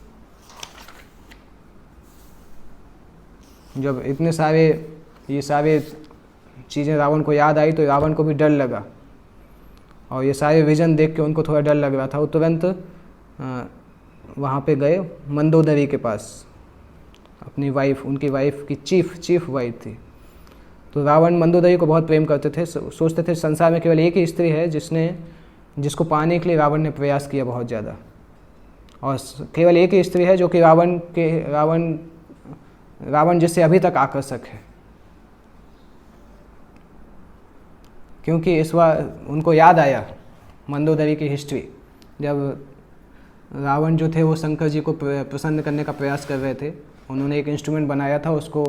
जब इतने सारे ये सारे चीज़ें रावण को याद आई तो रावण को भी डर लगा, और ये सारे विजन देख के उनको थोड़ा डर लग रहा था। वो तुरंत वहाँ पे गए मंदोदरी के पास, अपनी वाइफ, उनकी वाइफ की चीफ वाइफ थी। तो रावण मंदोदरी को बहुत प्रेम करते थे, सोचते थे संसार में केवल एक ही स्त्री है जिसको पाने के लिए रावण ने प्रयास किया बहुत ज़्यादा, और केवल एक ही स्त्री है जो कि रावण जिससे अभी तक आकर्षक है। क्योंकि इस बार उनको याद आया मंदोदरी की हिस्ट्री, जब रावण जो थे वो शंकर जी को प्रसन्न करने का प्रयास कर रहे थे। उन्होंने एक इंस्ट्रूमेंट बनाया था, उसको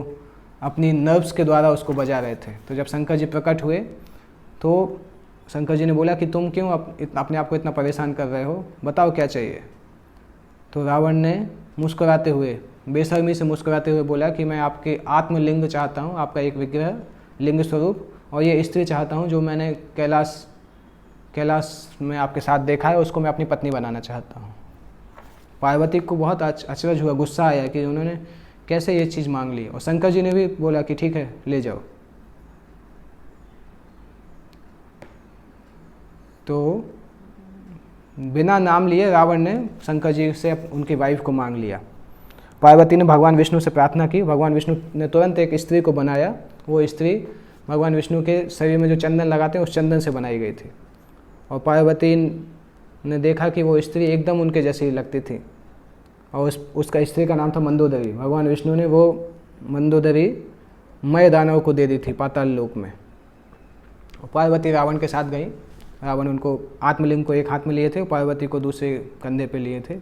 अपनी नर्व्स के द्वारा उसको बजा रहे थे। तो जब शंकर जी प्रकट हुए तो शंकर जी ने बोला कि तुम क्यों अपने आप को इतना परेशान कर रहे हो, बताओ क्या चाहिए। तो रावण ने मुस्कुराते हुए, बेशर्मी से मुस्कुराते हुए बोला कि मैं आपके आत्मलिंग चाहता हूँ, आपका एक विग्रह, लिंग स्वरूप, और ये स्त्री चाहता हूँ जो मैंने कैलाश में आपके साथ देखा है, उसको मैं अपनी पत्नी बनाना चाहता हूँ। पार्वती को बहुत अचरज हुआ, गुस्सा आया कि उन्होंने कैसे ये चीज़ मांग ली, और शंकर जी ने भी बोला कि ठीक है ले जाओ। तो बिना नाम लिए रावण ने शंकर जी से उनकी वाइफ को मांग लिया। पार्वती ने भगवान विष्णु से प्रार्थना की, भगवान विष्णु ने तुरंत एक स्त्री को बनाया। वो स्त्री भगवान विष्णु के शरीर में जो चंदन लगाते हैं उस चंदन से बनाई गई थी। और पार्वती ने देखा कि वो स्त्री एकदम उनके जैसी लगती थी, और उसका स्त्री का नाम था मंदोदरी। भगवान विष्णु ने वो मंदोदरी मय दानव को दे दी थी पाताल लोक में। और पार्वती रावण के साथ गई। रावण उनको आत्मलिंग को एक हाथ में लिए थे, पार्वती को दूसरे कंधे पे लिए थे।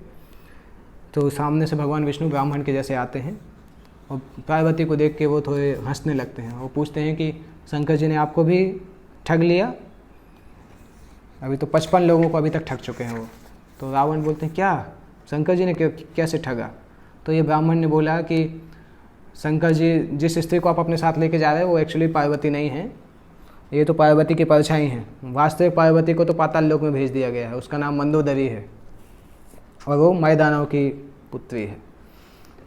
तो सामने से भगवान विष्णु ब्राह्मण के जैसे आते हैं, और पार्वती को देख के वो थोड़े हंसने लगते हैं। वो पूछते हैं कि शंकर जी ने आपको भी ठग लिया? अभी तो 55 लोगों को अभी तक ठग चुके हैं वो। तो रावण बोलते हैं क्या, शंकर जी ने कैसे ठगा? तो ये ब्राह्मण ने बोला कि शंकर जी जिस स्त्री को आप अपने साथ लेके जा रहे हैं वो एक्चुअली पार्वती नहीं है, ये तो पार्वती की परछाई हैं। वास्तविक पार्वती को तो पाताल लोक में भेज दिया गया है, उसका नाम मंदोदरी है, और वो मय दानव की पुत्री है।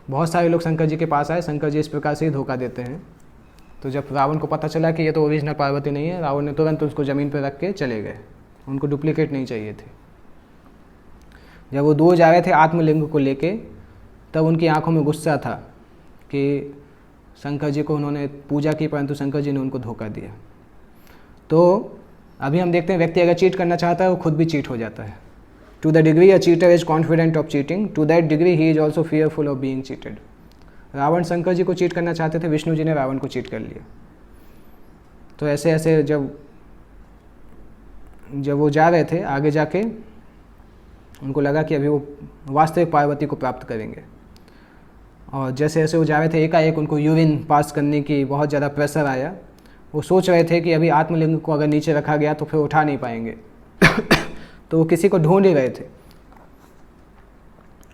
बहुत सारे लोग शंकर जी के पास आए, शंकर जी इस प्रकार से ही धोखा देते हैं। तो जब रावण को पता चला कि ये तो ओरिजिनल पार्वती नहीं है, रावण ने तुरंत उसको ज़मीन पर रख के चले गए। उनको डुप्लीकेट नहीं चाहिए थे। जब वो दूर जा रहे थे आत्मलिंग को लेके, तब उनकी आंखों में गुस्सा था कि शंकर जी को उन्होंने पूजा की, परंतु शंकर जी ने उनको धोखा दिया। तो अभी हम देखते हैं व्यक्ति अगर चीट करना चाहता है वो खुद भी चीट हो जाता है। To the degree a cheater is confident of cheating, to that degree he is also fearful of being cheated. Ravan Shankar ji को चीट करना चाहते थे, विष्णु जी ने रावण को चीट कर लिया। तो ऐसे ऐसे जब वो जा रहे थे, आगे जाके उनको लगा कि अभी वो वास्तविक पार्वती को प्राप्त करेंगे। और जैसे जैसे वो जा रहे थे एकाएक उनको यूरिन पास करने की बहुत ज़्यादा प्रेशर आया। वो सोच रहे थे कि अभी आत्मलिंग को अगर नीचे रखा गया तो फिर उठा नहीं पाएंगे तो वो किसी को ढूंढ ही रहे थे।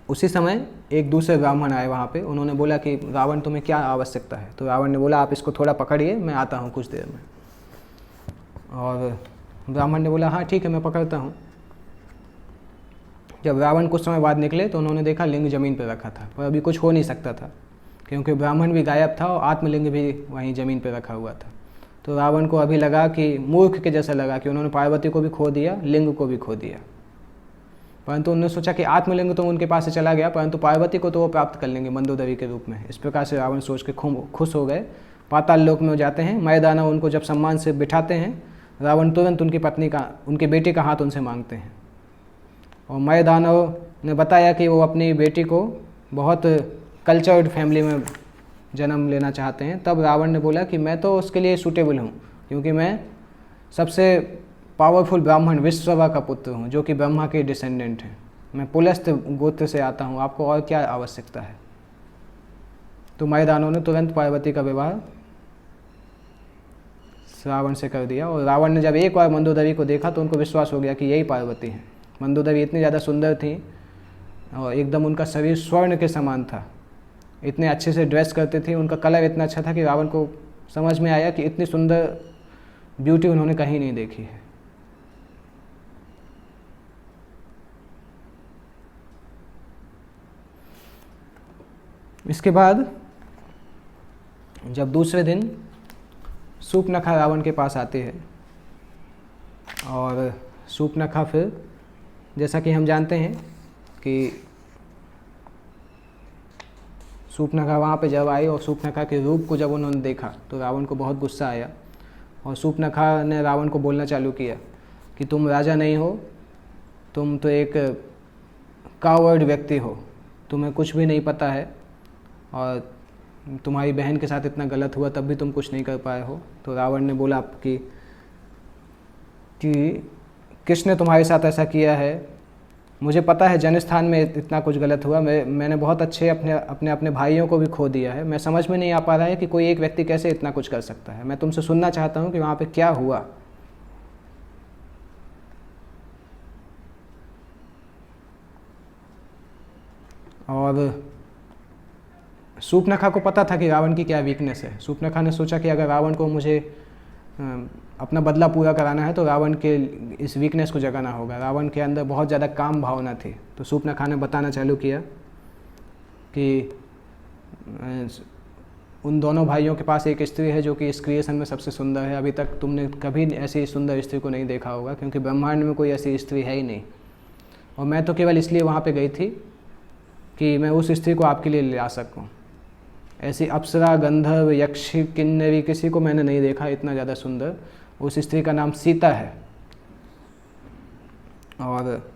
उसी समय एक दूसरे ब्राह्मण आए वहाँ पे। उन्होंने बोला कि रावण तुम्हें क्या आवश्यकता है? तो रावण ने बोला आप इसको थोड़ा पकड़िए, मैं आता हूँ कुछ देर में। और ब्राह्मण ने बोला हाँ ठीक है, मैं पकड़ता हूँ। जब रावण कुछ समय बाद निकले तो उन्होंने देखा लिंग ज़मीन पर रखा था, पर अभी कुछ हो नहीं सकता था क्योंकि ब्राह्मण भी गायब था और आत्मलिंग भी वहीं ज़मीन पर रखा हुआ था। तो रावण को अभी लगा कि मूर्ख के जैसा लगा कि उन्होंने पार्वती को भी खो दिया, लिंग को भी खो दिया। परंतु उन्होंने सोचा कि आत्मलिंग तो उनके पास से चला गया, परंतु पार्वती को तो वो प्राप्त कर लेंगे मंदोदरी के रूप में। इस प्रकार से रावण सोच के खुश हो गए। पाताल लोक में जाते हैं। मयदानव उनको जब सम्मान से बिठाते हैं, रावण तुरंत उनकी बेटी का हाथ उनसे मांगते हैं। और मयदानव ने बताया कि वो अपनी बेटी को बहुत कल्चर्ड फैमिली में जन्म लेना चाहते हैं। तब रावण ने बोला कि मैं तो उसके लिए सूटेबल हूँ क्योंकि मैं सबसे पावरफुल ब्राह्मण विश्ववा का पुत्र हूँ जो कि ब्रह्मा के डिसेंडेंट हैं। मैं पुलस्त गोत्र से आता हूँ, आपको और क्या आवश्यकता है? तो मयदानव ने तुरंत पार्वती का विवाह रावण से कर दिया। और रावण ने जब एक बार मंदोदरी को देखा तो उनको विश्वास हो गया कि यही पार्वती है। मंदोदरी इतनी ज़्यादा सुंदर थी और एकदम उनका शरीर स्वर्ण के समान था, इतने अच्छे से ड्रेस करते थे, उनका कलर इतना अच्छा था कि रावण को समझ में आया कि इतनी सुंदर ब्यूटी उन्होंने कहीं नहीं देखी है। इसके बाद जब दूसरे दिन सूर्पनखा रावण के पास आते हैं और सूर्पनखा फिर जैसा कि हम जानते हैं कि सूर्पनखा वहाँ पे जब आई और सूर्पनखा के रूप को जब उन्होंने देखा तो रावण को बहुत गुस्सा आया। और सूर्पनखा ने रावण को बोलना चालू किया कि तुम राजा नहीं हो, तुम तो एक कावर्ड व्यक्ति हो, तुम्हें कुछ भी नहीं पता है और तुम्हारी बहन के साथ इतना गलत हुआ तब भी तुम कुछ नहीं कर पाए हो। तो रावण ने बोला कि किसने तुम्हारे साथ ऐसा किया है? मुझे पता है जनस्थान में इतना कुछ गलत हुआ, मैंने बहुत अच्छे अपने भाइयों को भी खो दिया है। मैं समझ में नहीं आ पा रहा है कि कोई एक व्यक्ति कैसे इतना कुछ कर सकता है। मैं तुमसे सुनना चाहता हूँ कि वहाँ पे क्या हुआ। और सूर्पनखा को पता था कि रावण की क्या वीकनेस है। सूर्पनखा ने सोचा कि अगर रावण को मुझे अपना बदला पूरा कराना है तो रावण के इस वीकनेस को जगाना होगा। रावण के अंदर बहुत ज़्यादा काम भावना थी। तो सूर्पनखा ने बताना चालू किया कि उन दोनों भाइयों के पास एक स्त्री है जो कि इस क्रिएशन में सबसे सुंदर है। अभी तक तुमने कभी ऐसी सुंदर स्त्री को नहीं देखा होगा क्योंकि ब्रह्मांड में कोई ऐसी स्त्री है ही नहीं। और मैं तो केवल इसलिए वहाँ पे गई थी कि मैं उस स्त्री को आपके लिए ला सकूँ। ऐसी अप्सरा, गंधर्व, यक्षी, किन्नरी किसी को मैंने नहीं देखा इतना ज़्यादा सुंदर। उस स्त्री का नाम सीता है। और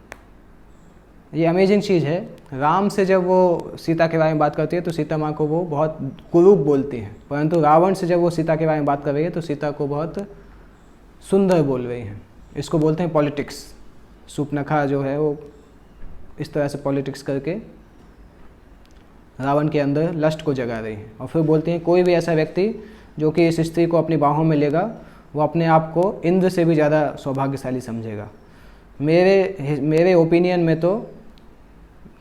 ये अमेजिंग चीज़ है, राम से जब वो सीता के बारे में बात करती है तो सीता माँ को वो बहुत कुरूप बोलती हैं, परंतु रावण से जब वो सीता के बारे में बात कर रही है तो सीता को बहुत सुंदर बोल रही हैं। इसको बोलते हैं पॉलिटिक्स। सूर्पनखा जो है वो इस तरह से पॉलिटिक्स करके रावण के अंदर लस्ट को जगा रही हैं। और फिर बोलती हैं कोई भी ऐसा व्यक्ति जो कि इस स्त्री को अपनी बाहों में लेगा वो अपने आप को इंद्र से भी ज़्यादा सौभाग्यशाली समझेगा। मेरे ओपिनियन में तो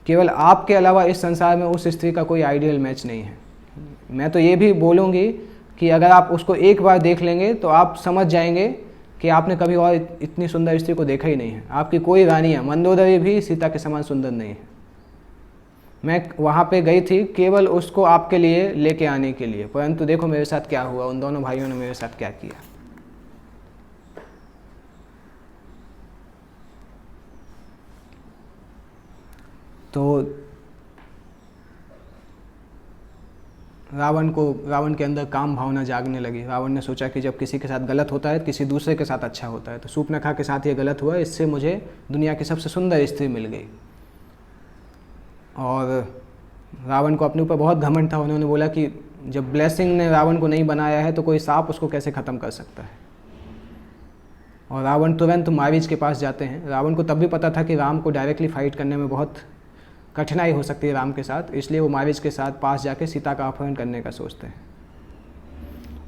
केवल आपके अलावा इस संसार में उस स्त्री का कोई आइडियल मैच नहीं है। मैं तो ये भी बोलूँगी कि अगर आप उसको एक बार देख लेंगे तो आप समझ जाएंगे कि आपने कभी और इतनी सुंदर स्त्री को देखा ही नहीं है। आपकी कोई रानियाँ, मंदोदरी भी सीता के समान सुंदर नहीं है। मैं वहाँ पे गई थी केवल उसको आपके लिए लेके आने के लिए, परंतु देखो मेरे साथ क्या हुआ, उन दोनों भाइयों ने मेरे साथ क्या किया। तो रावण के अंदर काम भावना जागने लगी। रावण ने सोचा कि जब किसी के साथ गलत होता है किसी दूसरे के साथ अच्छा होता है। तो सूर्पनखा के साथ ये गलत हुआ, इससे मुझे दुनिया की सबसे सुंदर स्त्री मिल गई। और रावण को अपने ऊपर बहुत घमंड था। उन्होंने बोला कि जब ब्लेसिंग ने रावण को नहीं बनाया है तो कोई सांप उसको कैसे ख़त्म कर सकता है। और रावण तुरंत मारीच के पास जाते हैं। रावण को तब भी पता था कि राम को डायरेक्टली फाइट करने में बहुत कठिनाई हो सकती है राम के साथ, इसलिए वो मारीच के साथ पास जाके सीता का अपहरण करने का सोचते हैं।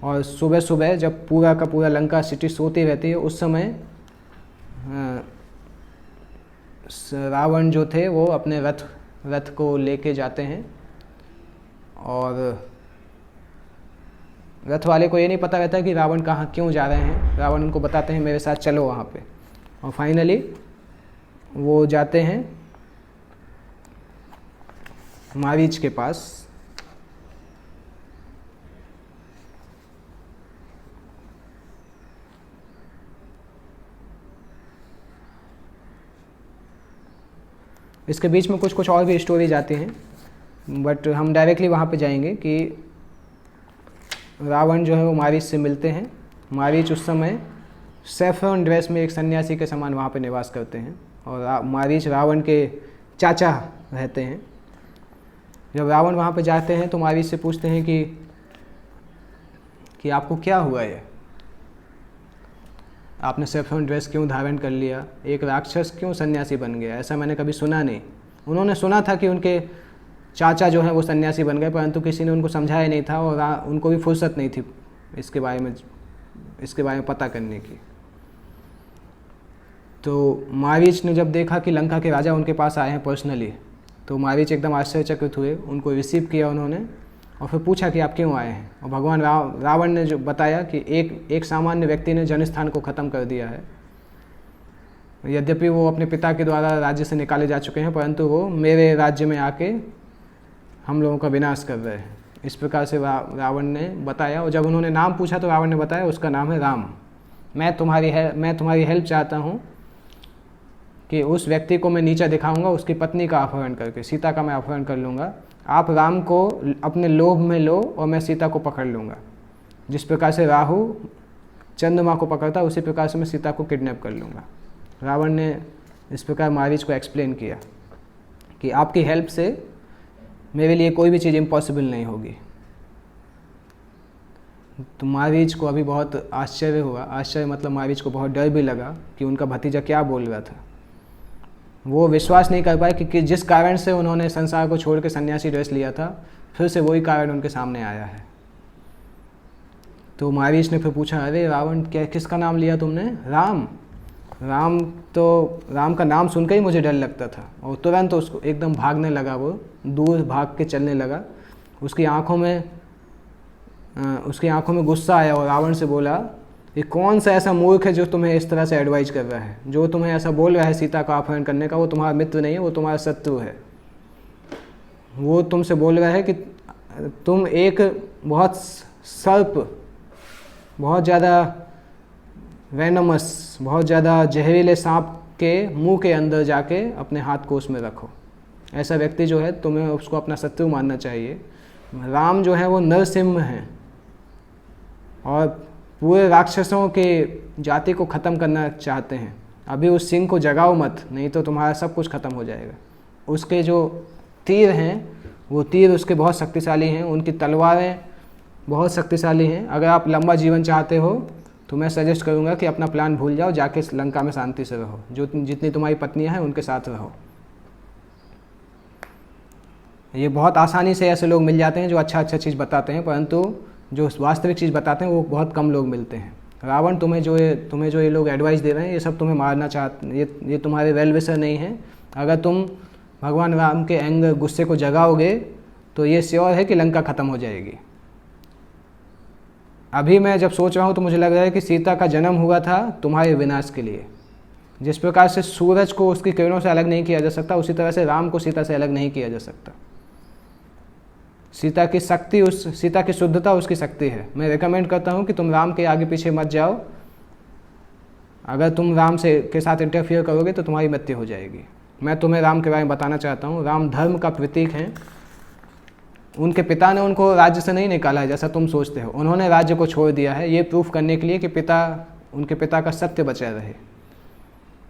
और सुबह सुबह जब पूरा का पूरा लंका सिटी सोती रहती है, उस समय रावण जो थे वो अपने रथ को लेके जाते हैं, और रथ वाले को ये नहीं पता रहता कि रावण कहाँ क्यों जा रहे हैं। रावण उनको बताते हैं मेरे साथ चलो वहाँ पे, और फाइनली वो जाते हैं मारीच के पास। इसके बीच में कुछ कुछ और भी स्टोरीज आती हैं, बट हम डायरेक्टली वहाँ पे जाएंगे कि रावण जो है वो मारीच से मिलते हैं। मारीच उस समय सैफरन ड्रेस में एक सन्यासी के समान वहाँ पे निवास करते हैं, और मारीच रावण के चाचा रहते हैं। जब रावण वहाँ पे जाते हैं तो मारीच से पूछते हैं कि आपको क्या हुआ है, आपने सैफरन ड्रेस क्यों धारण कर लिया, एक राक्षस क्यों सन्यासी बन गया, ऐसा मैंने कभी सुना नहीं। उन्होंने सुना था कि उनके चाचा जो हैं वो सन्यासी बन गए, परंतु किसी ने उनको समझाया नहीं था, और उनको भी फुर्सत नहीं थी इसके बारे में पता करने की। तो मारीच ने जब देखा कि लंका के राजा उनके पास आए हैं पर्सनली, तो मारीच एकदम आश्चर्यचकित हुए, उनको रिसीव किया उन्होंने, और फिर पूछा कि आप क्यों आए हैं। और भगवान रावण ने जो बताया कि एक सामान्य व्यक्ति ने जनस्थान को ख़त्म कर दिया है। यद्यपि वो अपने पिता के द्वारा राज्य से निकाले जा चुके हैं, परंतु वो मेरे राज्य में आके हम लोगों का विनाश कर रहे हैं। इस प्रकार से रावण ने बताया, और जब उन्होंने नाम पूछा तो रावण ने बताया उसका नाम है राम। मैं तुम्हारी हेल्प चाहता हूँ कि उस व्यक्ति को मैं नीचा दिखाऊंगा, उसकी पत्नी का अपहरण करके सीता का मैं अपहरण कर लूँगा। आप राम को अपने लोभ में लो और मैं सीता को पकड़ लूँगा। जिस प्रकार से राहु चंद्रमा को पकड़ता, उसी प्रकार से मैं सीता को किडनैप कर लूँगा। रावण ने इस प्रकार मारीच को एक्सप्लेन किया कि आपकी हेल्प से मेरे लिए कोई भी चीज़ इम्पॉसिबल नहीं होगी। तो मारीच को अभी बहुत आश्चर्य हुआ। आश्चर्य मतलब मारीच को बहुत डर भी लगा कि उनका भतीजा क्या बोल रहा था। वो विश्वास नहीं कर पाए कि जिस कारण से उन्होंने संसार को छोड़ के सन्यासी ड्रेस लिया था, फिर से वही कारण उनके सामने आया है। तो मारीच ने फिर पूछा, अरे रावण, क्या किसका नाम लिया तुमने? राम का नाम सुनकर ही मुझे डर लगता था। और तुरंत उसको एकदम भागने लगा, वो दूर भाग के चलने लगा। उसकी आंखों में गुस्सा आया और रावण से बोला कि कौन सा ऐसा मूर्ख है जो तुम्हें इस तरह से एडवाइज कर रहा है, जो तुम्हें ऐसा बोल रहा है सीता का अपहरण करने का। वो तुम्हारा मित्र नहीं है, वो तुम्हारा शत्रु है। वो तुमसे बोल रहा है कि तुम एक बहुत ज़्यादा वेनमस, बहुत ज़्यादा जहरीले सांप के मुंह के अंदर जाके अपने हाथ को उसमें रखो। ऐसा व्यक्ति जो है तुम्हें उसको अपना शत्रु मानना चाहिए। राम जो है वो नरसिंह हैं और पूरे राक्षसों के जाति को ख़त्म करना चाहते हैं। अभी उस सिंह को जगाओ मत, नहीं तो तुम्हारा सब कुछ ख़त्म हो जाएगा। उसके जो तीर हैं, वो तीर उसके बहुत शक्तिशाली हैं, उनकी तलवारें बहुत शक्तिशाली हैं। अगर आप लंबा जीवन चाहते हो तो मैं सजेस्ट करूंगा कि अपना प्लान भूल जाओ, जाके लंका में शांति से रहो, जितनी तुम्हारी पत्नियां हैं उनके साथ रहो। ये बहुत आसानी से ऐसे लोग मिल जाते हैं जो अच्छा चीज़ बताते हैं, परंतु जो वास्तविक चीज़ बताते हैं वो बहुत कम लोग मिलते हैं। रावण तुम्हें जो ये लोग एडवाइस दे रहे हैं, ये सब तुम्हें मारना चाहते हैं। ये तुम्हारे वेल विशर नहीं हैं। अगर तुम भगवान राम के एंगर गुस्से को जगाओगे तो ये श्योर है कि लंका ख़त्म हो जाएगी। अभी मैं जब सोच रहा हूँ तो मुझे लग रहा है कि सीता का जन्म हुआ था तुम्हारे विनाश के लिए। जिस प्रकार से सूरज को उसकी किरणों से अलग नहीं किया जा सकता, उसी तरह से राम को सीता से अलग नहीं किया जा सकता। सीता की शक्ति, सीता की शुद्धता उसकी शक्ति है। मैं रिकमेंड करता हूँ कि तुम राम के आगे पीछे मत जाओ। अगर तुम राम के साथ इंटरफियर करोगे तो तुम्हारी मृत्यु हो जाएगी। मैं तुम्हें राम के बारे में बताना चाहता हूँ। राम धर्म का प्रतीक हैं। उनके पिता ने उनको राज्य से नहीं निकाला है जैसा तुम सोचते हो। उन्होंने राज्य को छोड़ दिया है ये प्रूफ करने के लिए कि उनके पिता का सत्य बचा रहे।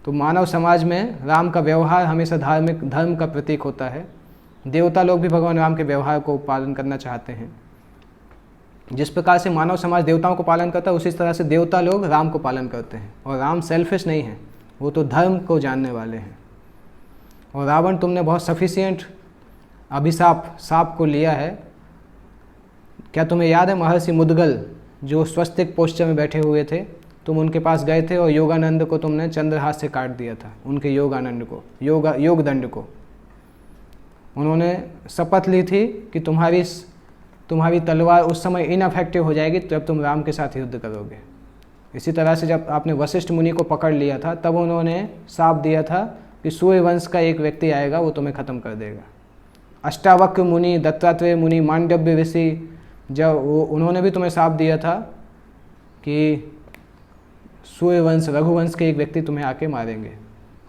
तो मानव समाज में राम का व्यवहार हमेशा धर्म का प्रतीक होता है। देवता लोग भी भगवान राम के व्यवहार को पालन करना चाहते हैं। जिस प्रकार से मानव समाज देवताओं को पालन करता है, उसी तरह से देवता लोग राम को पालन करते हैं। और राम सेल्फिश नहीं है, वो तो धर्म को जानने वाले हैं। और रावण तुमने बहुत सफिशिएंट अभिशाप सांप को लिया है। क्या तुम्हें याद है महर्षि मुद्गल जो स्वस्तिक पोस्चर में बैठे हुए थे, तुम उनके पास गए थे और योगानंद को तुमने चंद्रहास से काट दिया था, उनके योगानंद को, योग दंड को। उन्होंने शपथ ली थी कि तुम्हारी तलवार उस समय इनअफेक्टिव हो जाएगी जब तुम राम के साथ युद्ध करोगे। इसी तरह से जब आपने वशिष्ठ मुनि को पकड़ लिया था तब उन्होंने शाप दिया था कि सूर्य वंश का एक व्यक्ति आएगा, वो तुम्हें ख़त्म कर देगा। अष्टावक्र मुनि, दत्तात्रेय मुनि, मांडव्य ऋषि, जब उन्होंने भी तुम्हें शाप दिया था कि सूर्यवंश रघुवंश के एक व्यक्ति तुम्हें आके मारेंगे,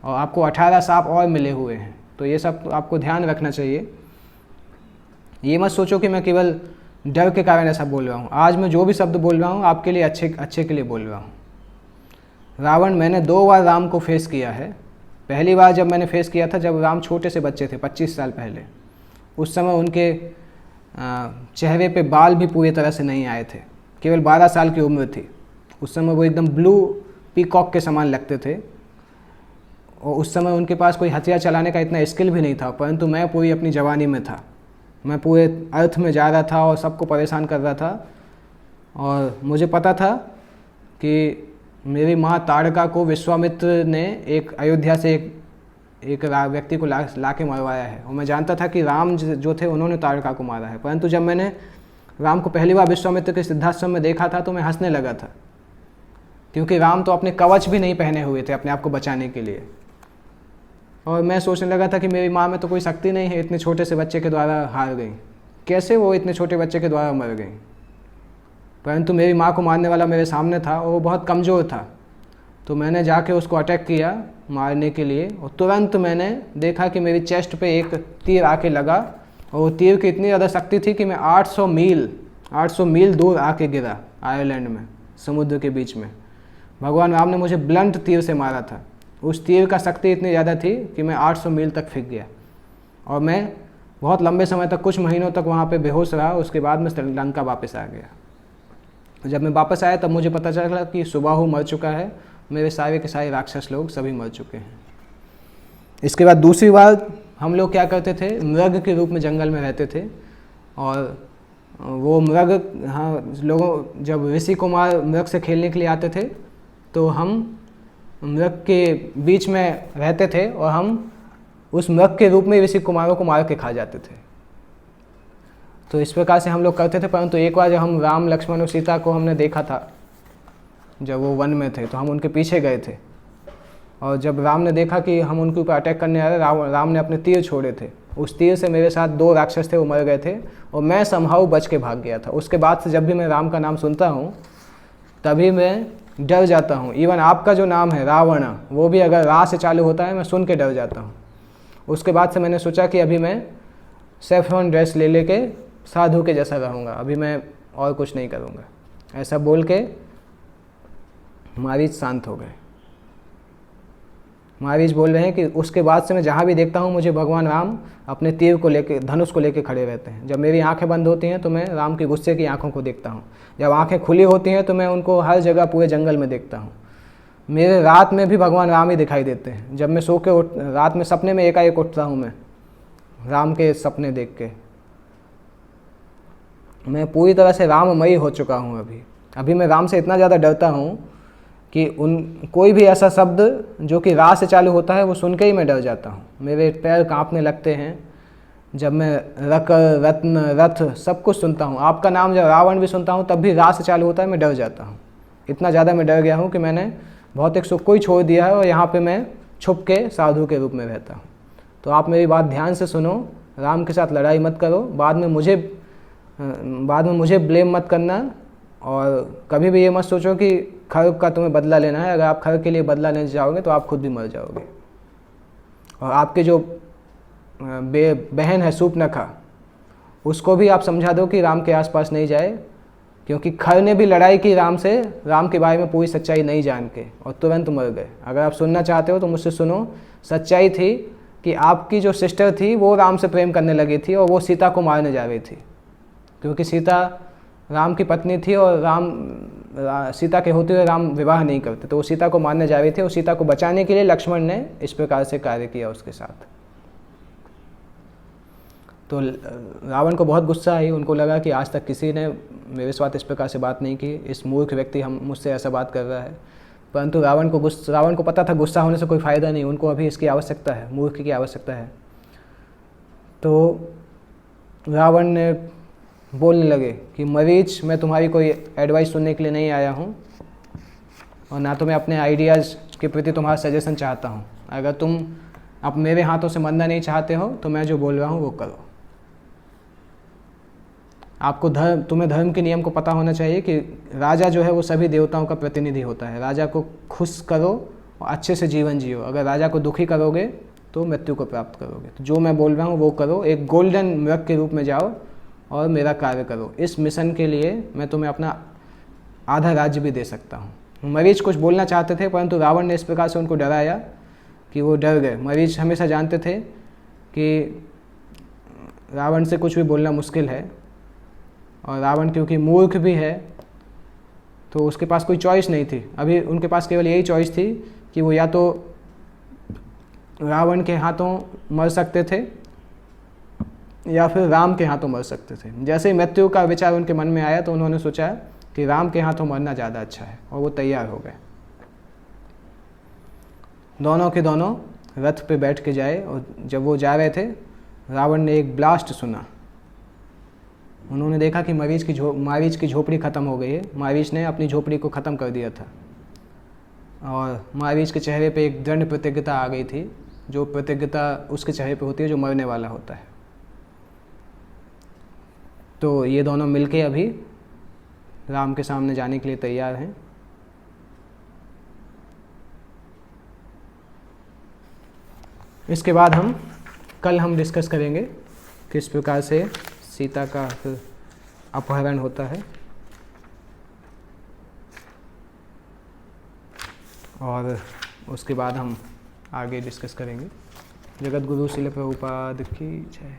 और आपको 18 शाप और मिले हुए हैं। तो ये सब आपको ध्यान रखना चाहिए। ये मत सोचो कि मैं केवल डर के कारण ऐसा बोल रहा हूँ। आज मैं जो भी शब्द बोल रहा हूँ आपके लिए अच्छे के लिए बोल रहा हूँ। रावण, मैंने 2 बार राम को फेस किया है। पहली बार जब मैंने फेस किया था जब राम छोटे से बच्चे थे, 25 साल पहले। उस समय उनके चेहरे पे बाल भी पूरी तरह से नहीं आए थे, केवल 12 साल की उम्र थी। उस समय वो एकदम ब्लू पीकॉक के समान लगते थे, और उस समय उनके पास कोई हथियार चलाने का इतना स्किल भी नहीं था। परंतु मैं पूरी अपनी जवानी में था, मैं पूरे अर्थ में जा रहा था और सबको परेशान कर रहा था। और मुझे पता था कि मेरी माँ ताड़का को विश्वामित्र ने एक अयोध्या से एक व्यक्ति को ला के मरवाया है, और मैं जानता था कि राम जो थे उन्होंने ताड़का को मारा है। परंतु जब मैंने राम को पहली बार विश्वामित्र के सिद्धाश्रम में देखा था तो मैं हंसने लगा था, क्योंकि राम तो अपने कवच भी नहीं पहने हुए थे अपने आप को बचाने के लिए। और मैं सोचने लगा था कि मेरी माँ में तो कोई शक्ति नहीं है, इतने छोटे से बच्चे के द्वारा हार गई, कैसे वो इतने छोटे बच्चे के द्वारा मर गई। परंतु मेरी माँ को मारने वाला मेरे सामने था और वो बहुत कमज़ोर था। तो मैंने जाके उसको अटैक किया मारने के लिए, और तुरंत मैंने देखा कि मेरी चेस्ट पे एक तीर आके लगा, और वो तीर की इतनी ज़्यादा शक्ति थी कि मैं 800 मील दूर आके गिरा आयरलैंड में, समुद्र के बीच में। भगवान राम ने मुझे ब्लंट तीर से मारा था। उस तीर का शक्ति इतनी ज़्यादा थी कि मैं 800 मील तक फेंक गया, और मैं बहुत लंबे समय तक, कुछ महीनों तक वहाँ पे बेहोश रहा। उसके बाद मैं श्रीलंका वापस आ गया। जब मैं वापस आया तब मुझे पता चला कि सुबाहु मर चुका है, मेरे सारे के सारे राक्षस लोग सभी मर चुके हैं। इसके बाद दूसरी बार हम लोग क्या करते थे, मृग के रूप में जंगल में रहते थे, और वो मृग, हाँ, लोगों जब ऋषि कुमार मृग से खेलने के लिए आते थे तो हम मृग के बीच में रहते थे, और हम उस मृग के रूप में ऋषि कुमारों को मार के खा जाते थे। तो इस प्रकार से हम लोग करते थे। परंतु एक बार जब हम राम, लक्ष्मण और सीता को हमने देखा था जब वो वन में थे, तो हम उनके पीछे गए थे, और जब राम ने देखा कि हम उनके ऊपर अटैक करने आ रहे, राम ने अपने तीर छोड़े थे। उस तीर से मेरे साथ 2 राक्षस थे, वो मर गए थे, और मैं समहाउ बच के भाग गया था। उसके बाद से जब भी मैं राम का नाम सुनता हूँ तभी मैं डर जाता हूँ। इवन आपका जो नाम है रावण, वो भी अगर रा से चालू होता है मैं सुन के डर जाता हूँ। उसके बाद से मैंने सोचा कि अभी मैं सेफ्रॉन ड्रेस ले लेके साधु के जैसा रहूँगा, अभी मैं और कुछ नहीं करूँगा। ऐसा बोल के मारीच शांत हो गए। महावीर बोल रहे हैं कि उसके बाद से मैं जहाँ भी देखता हूँ मुझे भगवान राम अपने तीर को लेके, धनुष को लेके खड़े रहते हैं। जब मेरी आंखें बंद होती हैं तो मैं राम की गुस्से की आंखों को देखता हूँ, जब आंखें खुली होती हैं तो मैं उनको हर जगह पूरे जंगल में देखता हूँ। मेरे रात में भी भगवान राम ही दिखाई देते हैं। जब मैं सो के रात में सपने में एकाएक उठता हूँ, मैं राम के सपने देख के मैं पूरी तरह से राममयी हो चुका हूँ। अभी मैं राम से इतना ज़्यादा डरता हूँ कि कोई भी ऐसा शब्द जो कि रा से चालू होता है वो सुन के ही मैं डर जाता हूँ। मेरे पैर कांपने लगते हैं जब मैं रत्न, रथ सब कुछ सुनता हूँ। आपका नाम जब रावण भी सुनता हूँ तब भी रा से चालू होता है, मैं डर जाता हूँ। इतना ज़्यादा मैं डर गया हूँ कि मैंने भौतिक सुख को ही छोड़ दिया है और यहाँ पे मैं छुप के साधु के रूप में रहता हूँ। तो आप मेरी बात ध्यान से सुनो, राम के साथ लड़ाई मत करो, बाद में मुझे ब्लेम मत करना। और कभी भी ये मत सोचो कि खर का तुम्हें बदला लेना है। अगर आप खर के लिए बदला लेने जाओगे तो आप खुद भी मर जाओगे। और आपके जो बहन है सूर्पनखा, उसको भी आप समझा दो कि राम के आसपास नहीं जाए, क्योंकि खर ने भी लड़ाई की राम से, राम के बारे में पूरी सच्चाई नहीं जान के, और तुरंत मर गए। अगर आप सुनना चाहते हो तो मुझसे सुनो। सच्चाई थी कि आपकी जो सिस्टर थी वो राम से प्रेम करने लगी थी और वो सीता को मारने जा रही थी, क्योंकि सीता राम की पत्नी थी और सीता के होते हुए राम विवाह नहीं करते, तो वो सीता को मारने जा रही थी। और सीता को बचाने के लिए लक्ष्मण ने इस प्रकार से कार्य किया उसके साथ। तो रावण को बहुत गुस्सा आई। उनको लगा कि आज तक किसी ने मेरे साथ इस प्रकार से बात नहीं की, इस मूर्ख व्यक्ति हम मुझसे ऐसा बात कर रहा है। परंतु रावण को पता था गुस्सा होने से कोई फ़ायदा नहीं, उनको अभी इसकी आवश्यकता है, मूर्ख की आवश्यकता है। तो रावण ने बोलने लगे कि मरीच, मैं तुम्हारी कोई एडवाइस सुनने के लिए नहीं आया हूँ और ना तो मैं अपने आइडियाज़ के प्रति तुम्हारा सजेशन चाहता हूँ। अगर तुम अब मेरे हाथों से मरना नहीं चाहते हो तो मैं जो बोल रहा हूँ वो करो। तुम्हें धर्म के नियम को पता होना चाहिए कि राजा जो है वो सभी देवताओं का प्रतिनिधि होता है। राजा को खुश करो और अच्छे से जीवन जियो। अगर राजा को दुखी करोगे तो मृत्यु को प्राप्त करोगे। तो जो मैं बोल रहा हूँ वो करो, एक गोल्डन मृग के रूप में जाओ और मेरा कार्य करो। इस मिशन के लिए मैं तुम्हें अपना आधा राज्य भी दे सकता हूँ। मरीच कुछ बोलना चाहते थे, परंतु रावण ने इस प्रकार से उनको डराया कि वो डर गए। मरीच हमेशा जानते थे कि रावण से कुछ भी बोलना मुश्किल है, और रावण क्योंकि मूर्ख भी है तो उसके पास कोई चॉइस नहीं थी। अभी उनके पास केवल यही चॉइस थी कि वो या तो रावण के हाथों मर सकते थे या फिर राम के हाथों मर सकते थे। जैसे ही मृत्यु का विचार उनके मन में आया तो उन्होंने सोचा कि राम के हाथों मरना ज़्यादा अच्छा है, और वो तैयार हो गए। दोनों के दोनों रथ पे बैठ के जाए, और जब वो जा रहे थे रावण ने एक ब्लास्ट सुना। उन्होंने देखा कि मारीच की झोपड़ी ख़त्म हो गई है। मारीच ने अपनी झोपड़ी को ख़त्म कर दिया था, और मारीच के चेहरे पे एक दृढ़ प्रतिज्ञता आ गई थी, जो प्रतिज्ञता उसके चेहरे पे होती है जो मरने वाला होता है। तो ये दोनों मिलके अभी राम के सामने जाने के लिए तैयार हैं। इसके बाद कल हम डिस्कस करेंगे किस प्रकार से सीता का फिर अपहरण होता है, और उसके बाद हम आगे डिस्कस करेंगे। जगत गुरु श्रील प्रभुपाद की जय।